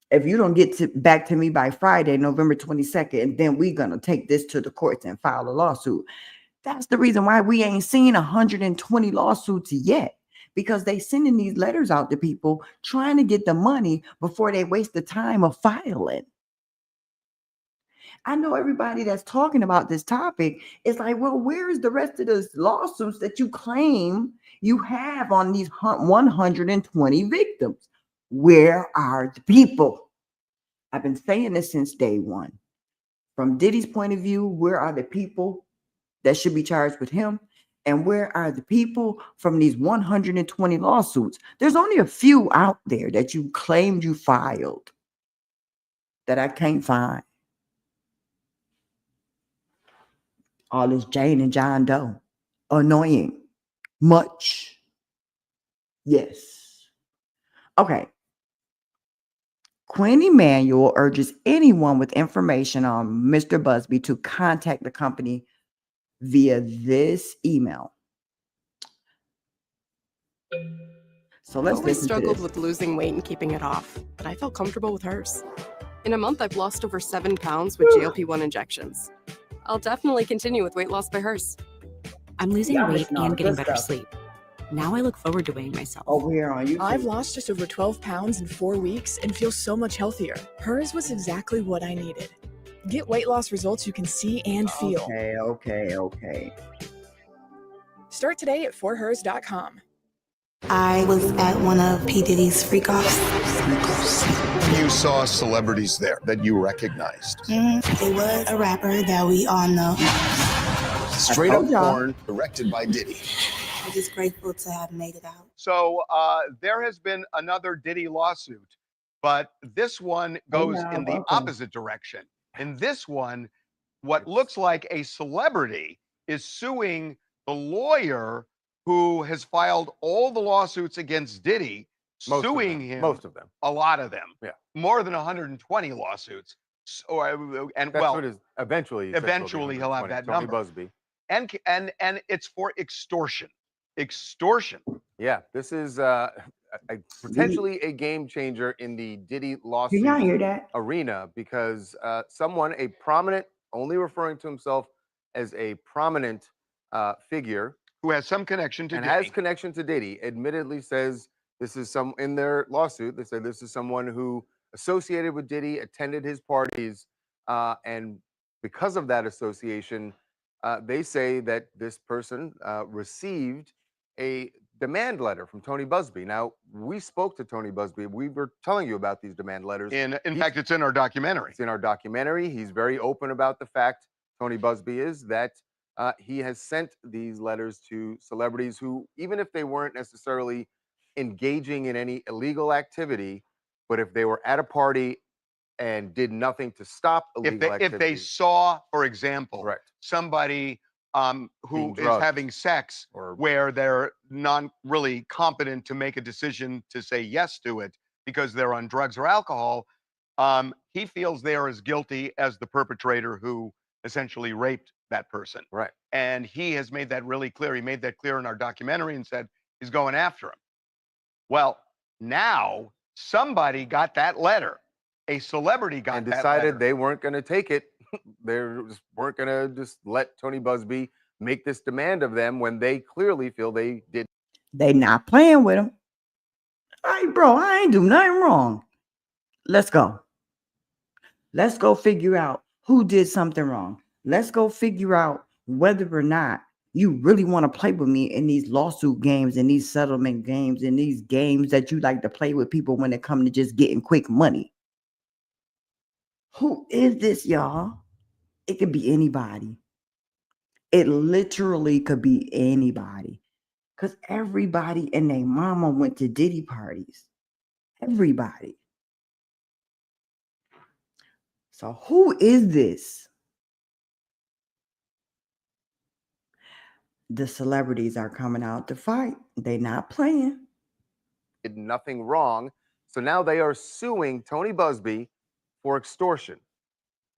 If you don't get back to me by Friday, November 22nd, then we're going to take this to the courts and file a lawsuit. That's the reason why we ain't seen 120 lawsuits yet, because they sending these letters out to people trying to get the money before they waste the time of filing. I know everybody that's talking about this topic is like, well, where is the rest of those lawsuits that you claim you have on these 120 victims? Where are the people? I've been saying this since day one. From Diddy's point of view, where are the people that should be charged with him? And where are the people from these 120 lawsuits? There's only a few out there that you claimed you filed that I can't find. All this Jane and John Doe. Annoying. Much. Yes. Okay. Quinn Emanuel urges anyone with information on Mr. Busby to contact the company via this email. So let's I always listen to struggled this. with losing weight and keeping it off, but I felt comfortable with hers. In a month, I've lost over 7 pounds with GLP-1 injections. I'll definitely continue with weight loss by hers. I'm losing Y'all weight missing all the and getting good better stuff. sleep. Now I look forward to weighing myself. Over here on YouTube. I've lost just over 12 pounds in 4 weeks and feel so much healthier. Hers was exactly what I needed. Get weight loss results you can see and feel. Okay. Start today at forhers.com. I was at one of P. Diddy's freak-offs. You saw celebrities there that you recognized. It was a rapper that we all know. Straight up porn directed by Diddy. I'm just grateful to have made it out. So there has been another Diddy lawsuit, but this one goes in the opposite direction. In this one, what looks like a celebrity is suing the lawyer who has filed all the lawsuits against Diddy, suing him. Most of them. A lot of them. Yeah. More than 120 lawsuits. So, and That's well, what is eventually he'll have that Tony number. Busby. And it's for extortion. Extortion. Yeah, this is potentially a game changer in the Diddy lawsuit Can y'all hear that? arena because someone, a prominent, only referring to himself as a prominent figure Who has some connection to and Diddy. has connection to Diddy, admittedly says this is in their lawsuit, they say this is someone who associated with Diddy, attended his parties, and because of that association, they say that this person received a demand letter from Tony Busby. Now, we spoke to Tony Busby. We were telling you about these demand letters. In fact, it's in our documentary. It's in our documentary. He's very open about the fact, Tony Busby is, that he has sent these letters to celebrities who, even if they weren't necessarily engaging in any illegal activity, but if they were at a party and did nothing to stop illegal activity. If they saw, for example, Correct. somebody who is drugged having sex or where they're not really competent to make a decision to say yes to it because they're on drugs or alcohol, he feels they are as guilty as the perpetrator who essentially raped that person. Right. And he has made that really clear. He made that clear in our documentary and said he's going after him. Well, now somebody got that letter. A celebrity got and that decided letter. they weren't going to take it. They just weren't going to just let Tony Busby make this demand of them when they clearly feel they did. They not playing with him. All right, bro, I ain't do nothing wrong. Let's go. Let's go figure out who did something wrong. Let's go figure out whether or not you really want to play with me in these lawsuit games and these settlement games and these games that you like to play with people when it comes to just getting quick money. Who is this, y'all? It could be anybody. It literally could be anybody. Because everybody and their mama went to Diddy parties. Everybody. So who is this? The celebrities are coming out to fight. They not playing. Did nothing wrong. So now they are suing Tony Busby for extortion.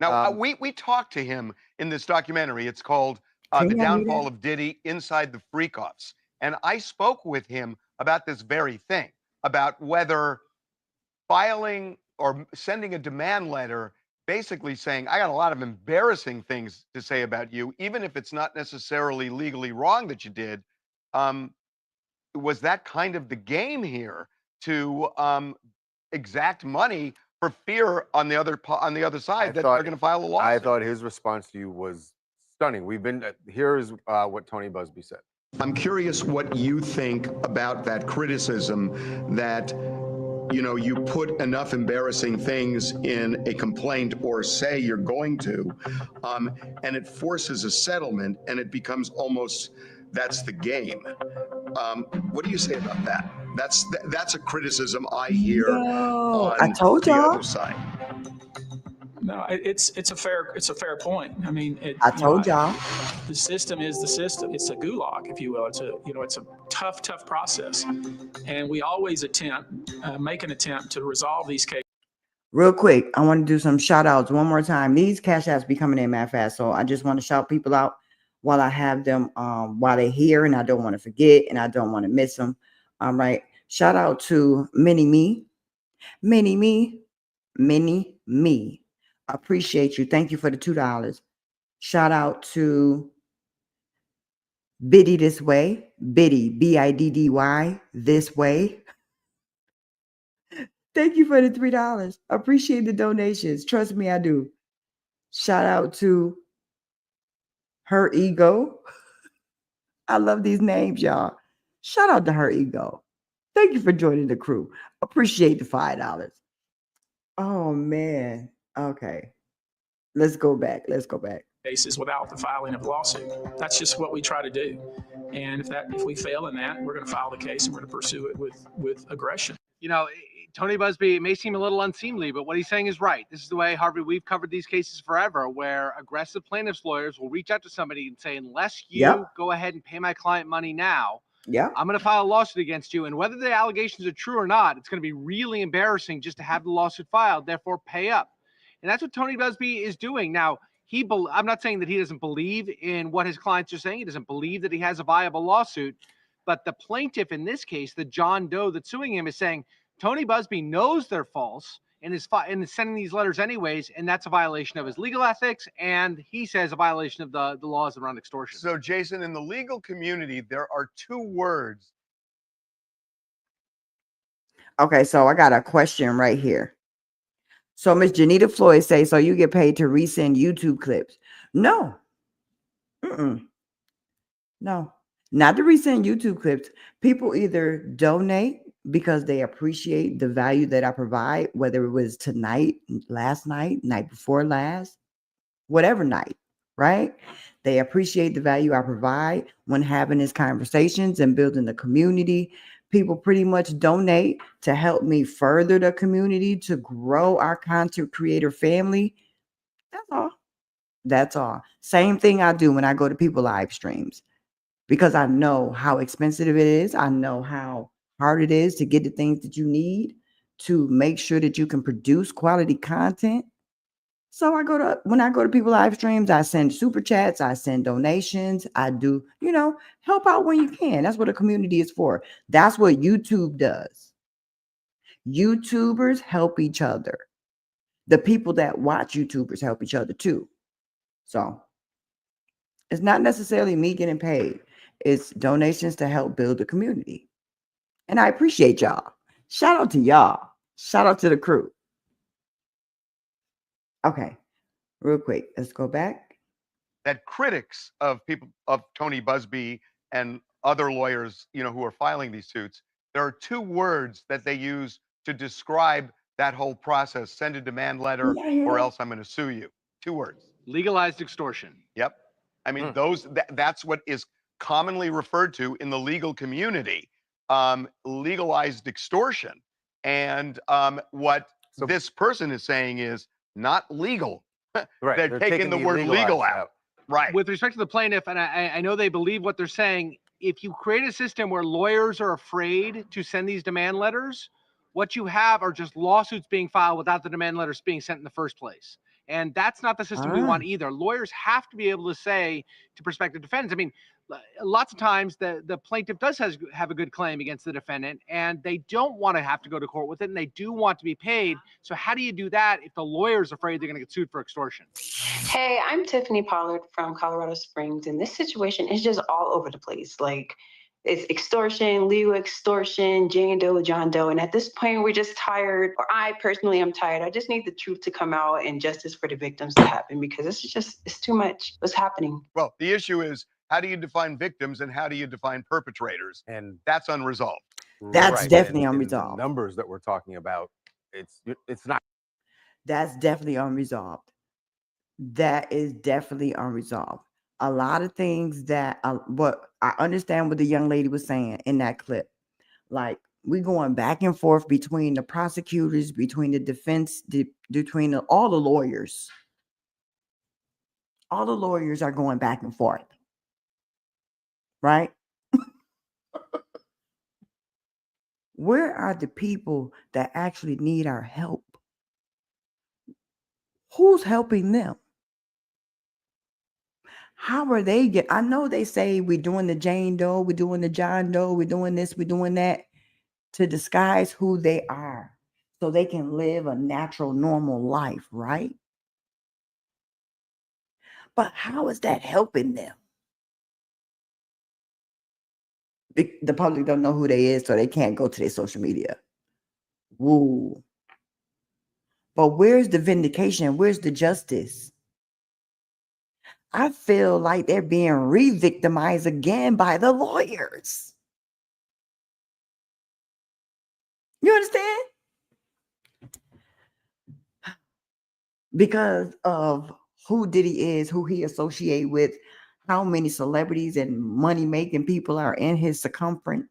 Now, we talked to him in this documentary. It's called The Downfall of Diddy Inside the Freak-Offs. And I spoke with him about this very thing, about whether filing or sending a demand letter basically saying, I got a lot of embarrassing things to say about you, even if it's not necessarily legally wrong that you did. Was that kind of the game here to exact money for fear on the other side that they're going to file a lawsuit? I thought his response to you was stunning. Here's what Tony Busby said. I'm curious what you think about that criticism that, you put enough embarrassing things in a complaint or say you're going to, and it forces a settlement and it becomes almost, that's the game. What do you say about that? That's a criticism I hear on I told the y'all. other side. No, it's a fair point. I mean, I told y'all. the system is the system. It's a gulag, if you will. It's a tough process, and we always make an attempt to resolve these cases. Real quick, I want to do some shout outs one more time. These cash apps be coming in mad fast, so I just want to shout people out while I have them, while they're here, and I don't want to forget, and I don't want to miss them. All right, shout out to Mini Me. Appreciate you. Thank you for the $2. Shout out to Biddy This Way, Biddy, Biddy, This Way. Thank you for the $3. Appreciate the donations. Trust me, I do. Shout out to Her Ego. I love these names, y'all. Shout out to Her Ego. Thank you for joining the crew. Appreciate the $5. Oh man. Okay. Let's go back. Cases without the filing of a lawsuit. That's just what we try to do. And if we fail in that, we're going to file the case and we're going to pursue it with aggression. You know, Tony Busby, it may seem a little unseemly, but what he's saying is right. This is the way, Harvey, we've covered these cases forever, where aggressive plaintiffs' lawyers will reach out to somebody and say, unless you go ahead and pay my client money now, I'm going to file a lawsuit against you. And whether the allegations are true or not, it's going to be really embarrassing just to have the lawsuit filed. Therefore, pay up. And that's what Tony Busby is doing. Now, I'm not saying that he doesn't believe in what his clients are saying. He doesn't believe that he has a viable lawsuit. But the plaintiff in this case, the John Doe that's suing him, is saying Tony Busby knows they're false and is sending these letters anyways, and that's a violation of his legal ethics, and he says a violation of the laws around extortion. So, Jason, in the legal community, there are two words. Okay, so I got a question right here. So Miss Janita Floyd says, so you get paid to resend YouTube clips? No. No, not to resend YouTube clips. People either donate because they appreciate the value that I provide, whether it was tonight, last night, night before last, whatever night, right? They appreciate the value I provide when having these conversations and building the community. People pretty much donate to help me further the community, to grow our content creator family. That's all. Same thing I do when I go to people live streams, because I know how expensive it is. I know how hard it is to get the things that you need to make sure that you can produce quality content. So when I go to people live streams, I send super chats, I send donations, I do, help out when you can. That's what a community is for. That's what YouTube does. YouTubers help each other. The people that watch YouTubers help each other too. So it's not necessarily me getting paid. It's donations to help build the community. And I appreciate y'all. Shout out to y'all. Shout out to the crew. Okay, real quick, let's go back. That critics of Tony Busby and other lawyers, who are filing these suits, there are two words that they use to describe that whole process. Send a demand letter or else I'm going to sue you. Two words. Legalized extortion. Yep. I mean, that's what is commonly referred to in the legal community, legalized extortion. And what this person is saying is not legal. Right. They're taking the word legal out. Right. With respect to the plaintiff, and I know they believe what they're saying, if you create a system where lawyers are afraid to send these demand letters, what you have are just lawsuits being filed without the demand letters being sent in the first place. And that's not the system we want either. Lawyers have to be able to say to prospective defendants, I mean, lots of times the plaintiff does have a good claim against the defendant, and they don't want to have to go to court with it, and they do want to be paid. So how do you do that if the lawyer's afraid they're going to get sued for extortion? Hey, I'm Tiffany Pollard from Colorado Springs, and this situation is just all over the place. Like, it's extortion, legal extortion, Jane Doe, John Doe. And at this point, we're just tired, or I personally am tired. I just need the truth to come out and justice for the victims to happen, because it's too much what's happening. Well, the issue is, how do you define victims and how do you define perpetrators? And that's unresolved. That's definitely unresolved. The numbers that we're talking about, it's not. That's definitely unresolved. That is definitely unresolved. A lot of things that what I understand what the young lady was saying in that clip. Like, We going back and forth between the prosecutors, between the defense, between all the lawyers. All the lawyers are going back and forth, right? Where are the people that actually need our help? Who's helping them? How are they I know they say we're doing the Jane Doe, we're doing the John Doe, we're doing this, we're doing that to disguise who they are so they can live a natural, normal life, right? But how is that helping them? The public don't know who they is, so they can't go to their social media. Woo. But where's the vindication? Where's the justice? I feel like they're being re-victimized again by the lawyers. You understand? Because of who Diddy is, who he associate with, how many celebrities and money-making people are in his circumference.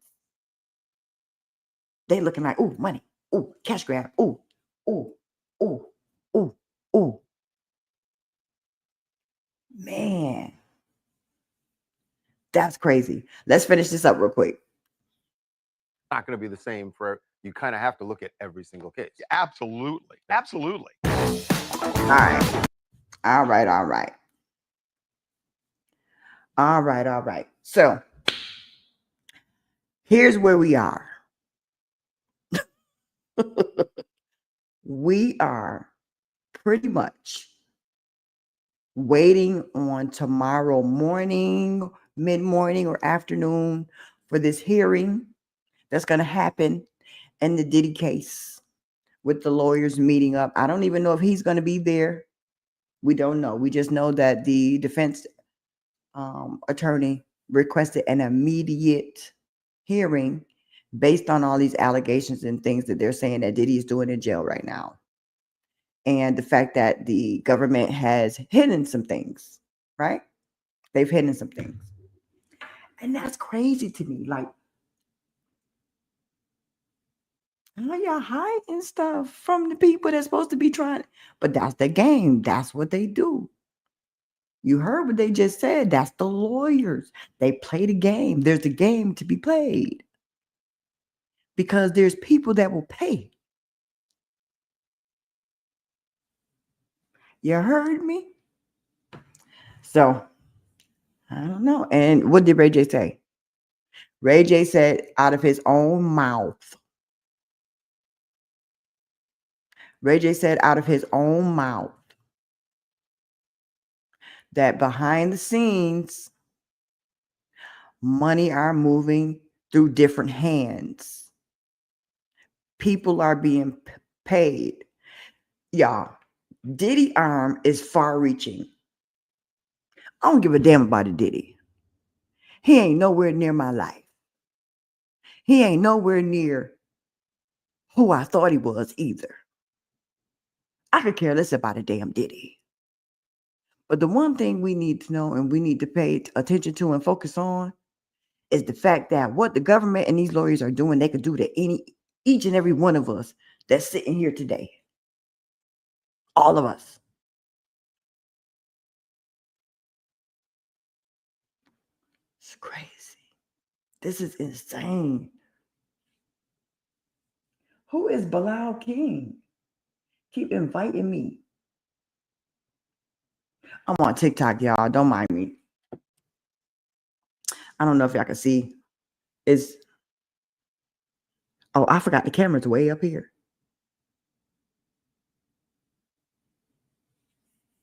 They looking like, ooh, money, ooh, cash grab, ooh, ooh, ooh, ooh, ooh. Man, that's crazy. Let's finish this up real quick. Not going to be the same for, you kind of have to look at every single case. Absolutely. Absolutely. All right. All right. All right. All right. All right. So here's where we are. We are pretty much waiting on tomorrow morning, mid-morning or afternoon for this hearing that's going to happen in the Diddy case with the lawyers meeting up. I don't even know if he's going to be there. We don't know. We just know that the defense attorney requested an immediate hearing based on all these allegations and things that they're saying that Diddy is doing in jail right now. And the fact that the government has hidden some things, right? They've hidden some things. And that's crazy to me. Like, how y'all hiding stuff from the people that's supposed to be trying? But that's the game. That's what they do. You heard what they just said. That's the lawyers. They play the game. There's a game to be played. Because there's people that will pay. You heard me? So, I don't know. And what did Ray J say? Ray J said out of his own mouth. Ray J said out of his own mouth that behind the scenes, money are moving through different hands. People are being paid. Y'all, Diddy arm is far-reaching. I don't give a damn about a Diddy. He ain't nowhere near my life. He ain't nowhere near who I thought he was either. I could care less about a damn Diddy. But the one thing we need to know and we need to pay attention to and focus on is the fact that what the government and these lawyers are doing, they could do to each and every one of us that's sitting here today. All of us. It's crazy. This is insane. Who is Bilal King? Keep inviting me. I'm on TikTok, y'all. Don't mind me. I don't know if y'all can see. Oh, I forgot the camera's way up here.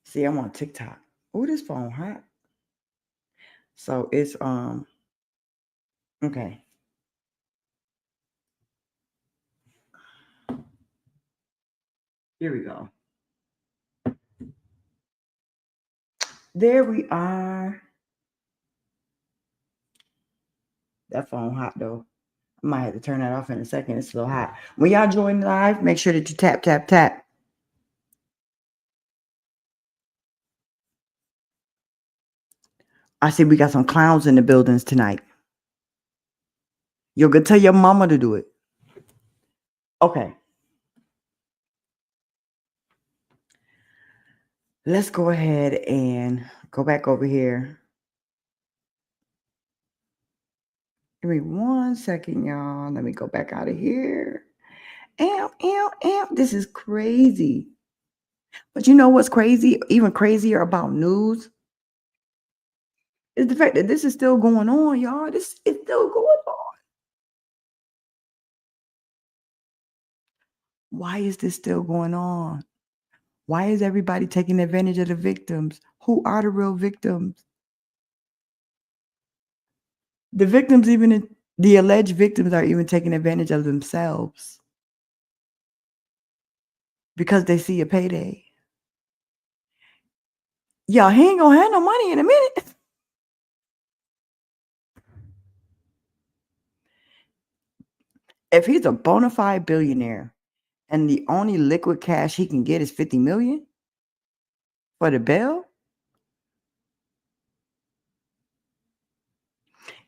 See, I'm on TikTok. Oh, this phone hot. So it's okay. Here we go. There we are. That phone hot though. I might have to turn that off in a second. It's a little hot. When y'all join live, make sure that you tap, tap, tap. I see we got some clowns in the buildings tonight. You could tell your mama to do it. Okay. Let's go ahead and go back over here. Give me 1 second, y'all. Let me go back out of here. This is crazy. But you know what's crazy? Even crazier about news is the fact that this is still going on, y'all. This is still going on. Why is this still going on? Why is everybody taking advantage of the victims? Who are the real victims? The victims, the alleged victims, are even taking advantage of themselves because they see a payday. Y'all, he ain't gonna have no money in a minute. If he's a bona fide billionaire and the only liquid cash he can get is $50 million for the bail,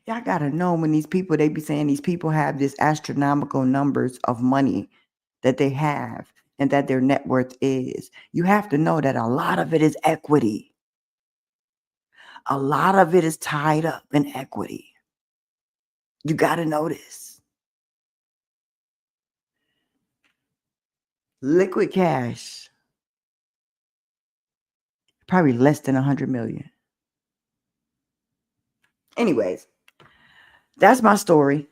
y'all gotta know when these people, they be saying these people have this astronomical numbers of money that they have and that their net worth is. You have to know that a lot of it is equity. A lot of it is tied up in equity. You gotta know this. Liquid cash, probably less than 100 million. Anyways, that's my story.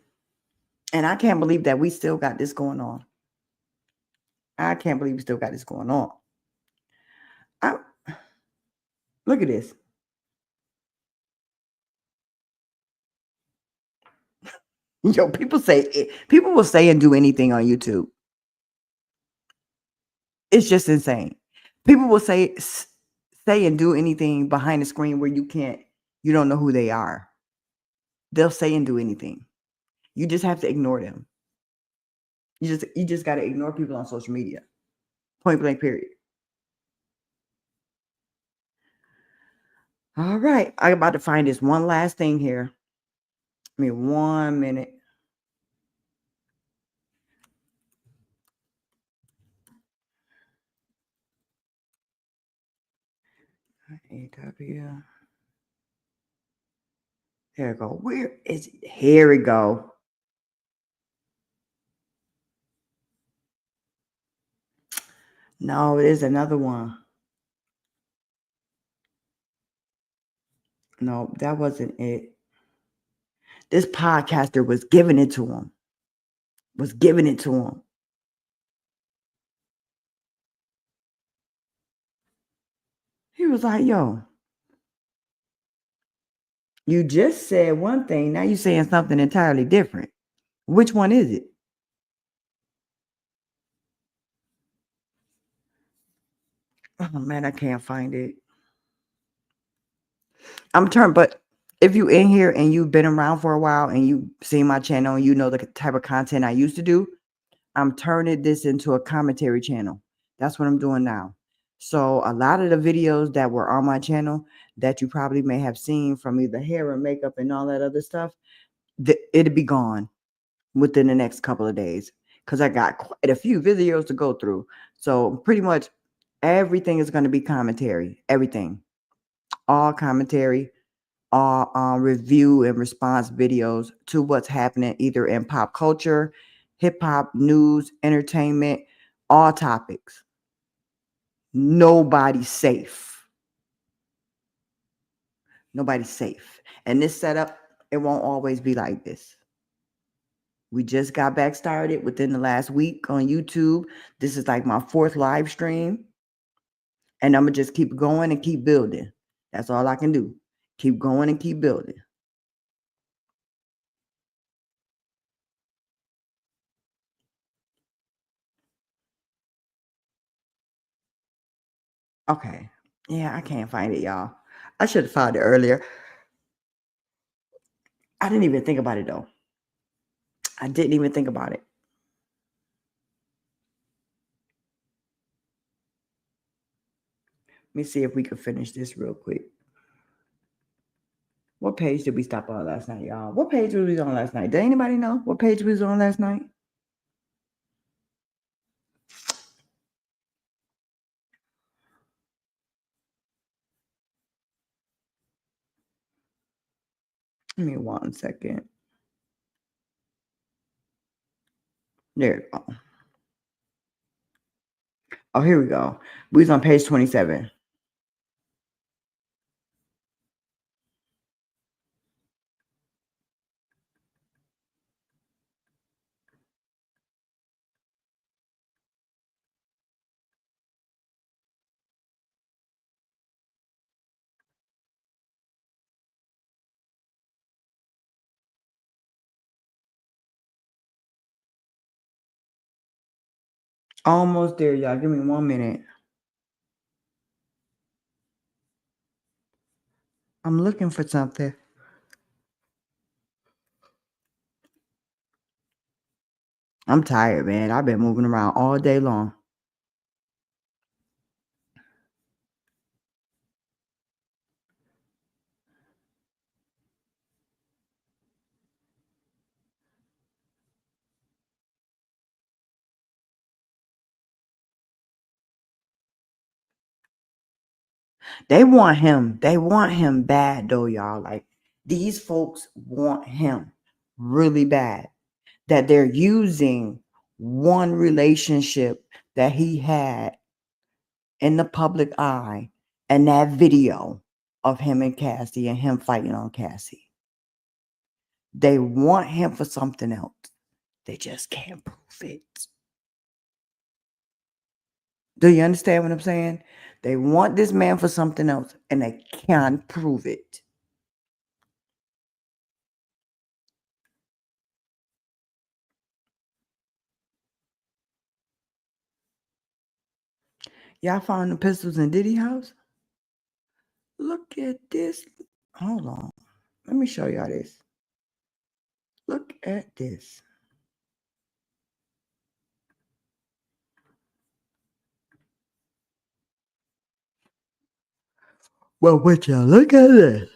And I can't believe that we still got this going on. I can't believe we still got this going on. Look at this. Yo, people will say and do anything on YouTube. It's just insane. People will say and do anything behind the screen where you don't know who they are. They'll say and do anything. You just have to ignore them. You just got to ignore people on social media. Point blank, period. All right. I'm about to find this one last thing here. Give me 1 minute. AW. There we go. Where is it? Here we go. No, it is another one. No, that wasn't it. This podcaster was giving it to him. He was like, yo, you just said one thing. Now you're saying something entirely different. Which one is it? Oh, man, I can't find it. But if you in here and you've been around for a while and you've seen my channel and you know the type of content I used to do, I'm turning this into a commentary channel. That's what I'm doing now. So a lot of the videos that were on my channel that you probably may have seen from either hair or makeup and all that other stuff, it'll be gone within the next couple of days because I got quite a few videos to go through. So pretty much everything is going to be commentary. Everything. All commentary, all review and response videos to what's happening either in pop culture, hip hop, news, entertainment, all topics. Nobody's safe. Nobody's safe. And this setup, it won't always be like this. We just got back started within the last week on YouTube. This is like my 4th live stream. And I'm going to just keep going and keep building. That's all I can do. Keep going and keep building. Okay. Yeah, I can't find it, y'all. I should have found it earlier. I didn't even think about it, though. I didn't even think about it. Let me see if we can finish this real quick. What page did we stop on last night, y'all? What page was we on last night? Did anybody know what page we was on last night? Give me 1 second. There we go. Oh, here we go. We was on page 27. Almost there, y'all. Give me 1 minute. I'm looking for something. I'm tired, man. I've been moving around all day long. They want him. They want him bad, though, y'all. Like, these folks want him really bad. That they're using one relationship that he had in the public eye and that video of him and Cassie and him fighting on Cassie. They want him for something else. They just can't prove it. Do you understand what I'm saying? They want this man for something else and they can't prove it. Y'all found the pistols in Diddy house? Look at this. Hold on. Let me show y'all this. Look at this. Well, would y'all look at this?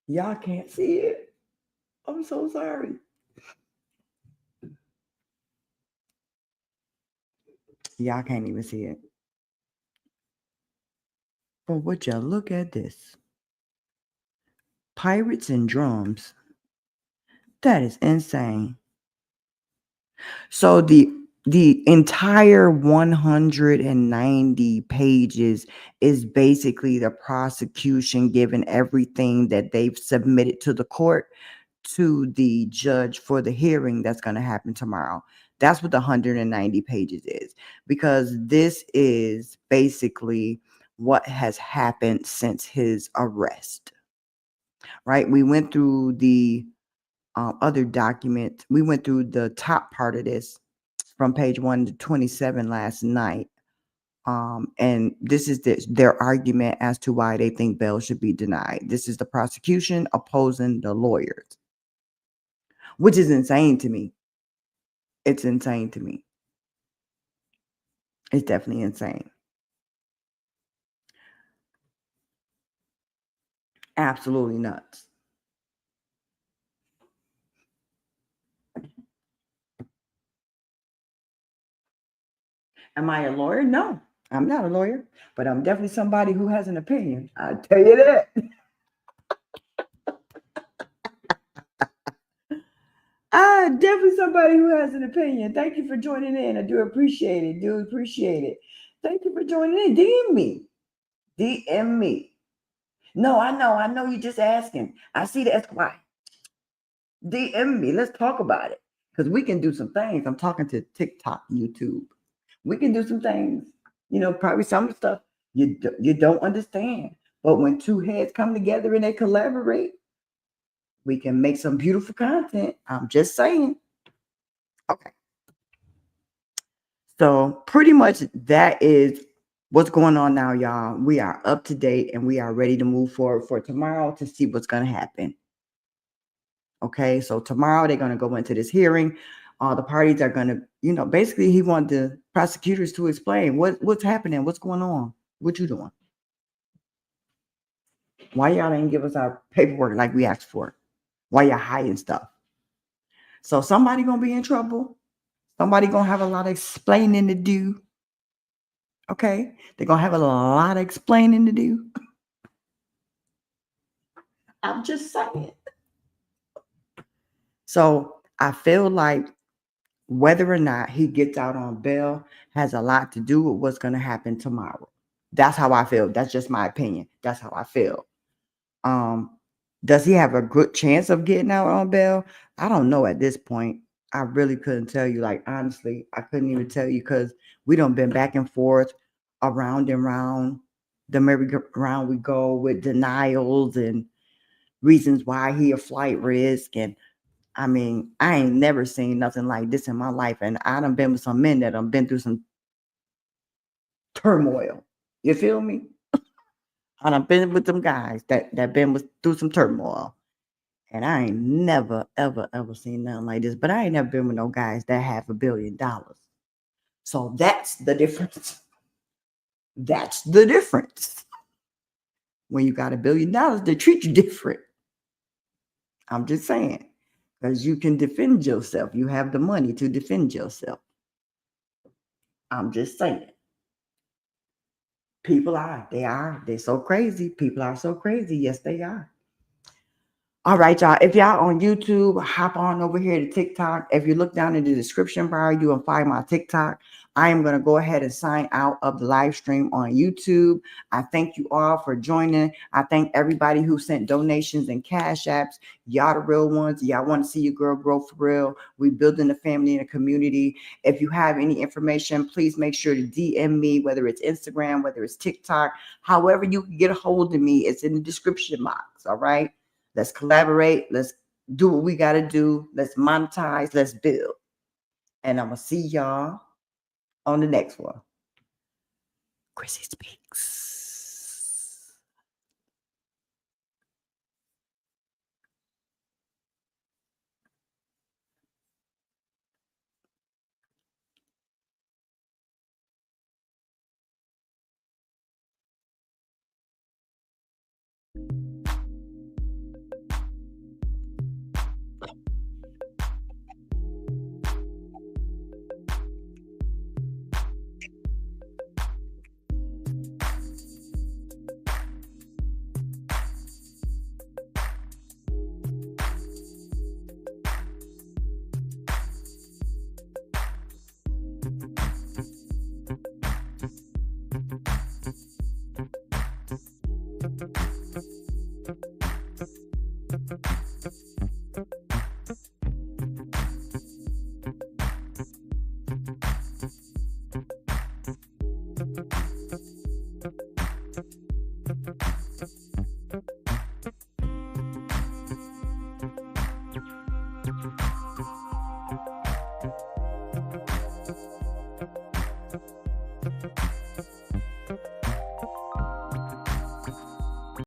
Y'all can't see it. I'm so sorry. Y'all can't even see it. But would y'all look at this? Pirates and drums. That is insane. So the entire 190 pages is basically the prosecution giving everything that they've submitted to the court to the judge for the hearing that's going to happen tomorrow. That's what the 190 pages is, because this is basically what has happened since his arrest, right? We went through the other document. We went through the top part of this from page 1 to 27 last night. And this is their argument as to why they think bail should be denied. This is the prosecution opposing the lawyers, which is insane to me. It's insane to me. It's definitely insane. Absolutely nuts. Am I a lawyer? No, I'm not a lawyer, but I'm definitely somebody who has an opinion. I'll tell you that. Definitely somebody who has an opinion. Thank you for joining in. I do appreciate it. Thank you for joining in. DM me. DM me. No, I know you're just asking. I see that's why. DM me. Let's talk about it. Because we can do some things. I'm talking to TikTok, YouTube. We can do some things. Probably some stuff you don't understand. But when two heads come together and they collaborate, we can make some beautiful content. I'm just saying. Okay. So pretty much that is what's going on now, y'all. We are up to date and we are ready to move forward for tomorrow to see what's going to happen. Okay, so tomorrow they're going to go into this hearing. The parties are going to, basically he wanted the prosecutors to explain what's happening, what's going on, what you doing. Why y'all didn't give us our paperwork like we asked for? Why y'all hiding stuff? So somebody going to be in trouble. Somebody going to have a lot of explaining to do. Okay, they're going to have a lot of explaining to do. I'm just saying. So I feel like whether or not he gets out on bail has a lot to do with what's going to happen tomorrow. That's how I feel. That's just my opinion. That's how I feel. Does he have a good chance of getting out on bail? I don't know at this point. I really couldn't tell you. Like, honestly, I couldn't even tell you because we done been back and forth, around and round the merry-go-round we go with denials and reasons why he a flight risk. And I mean, I ain't never seen nothing like this in my life. And I done been with some men that done been through some turmoil. You feel me? I done been with them guys that been through some turmoil. And I ain't never, ever, ever seen nothing like this. But I ain't never been with no guys that have $1 billion. So that's the difference. That's the difference. When you got $1 billion, they treat you different. I'm just saying. Because you can defend yourself. You have the money to defend yourself. I'm just saying. People are. They're so crazy. People are so crazy. Yes, they are. All right, y'all. If y'all on YouTube, hop on over here to TikTok. If you look down in the description bar, you will find my TikTok. I am going to go ahead and sign out of the live stream on YouTube. I thank you all for joining. I thank everybody who sent donations and cash apps. Y'all the real ones. Y'all want to see your girl grow for real. We building a family and a community. If you have any information, please make sure to DM me, whether it's Instagram, whether it's TikTok, however you can get a hold of me. It's in the description box. All right. Let's collaborate. Let's do what we got to do. Let's monetize. Let's build. And I'm going to see y'all on the next one. Chrissy Speaks.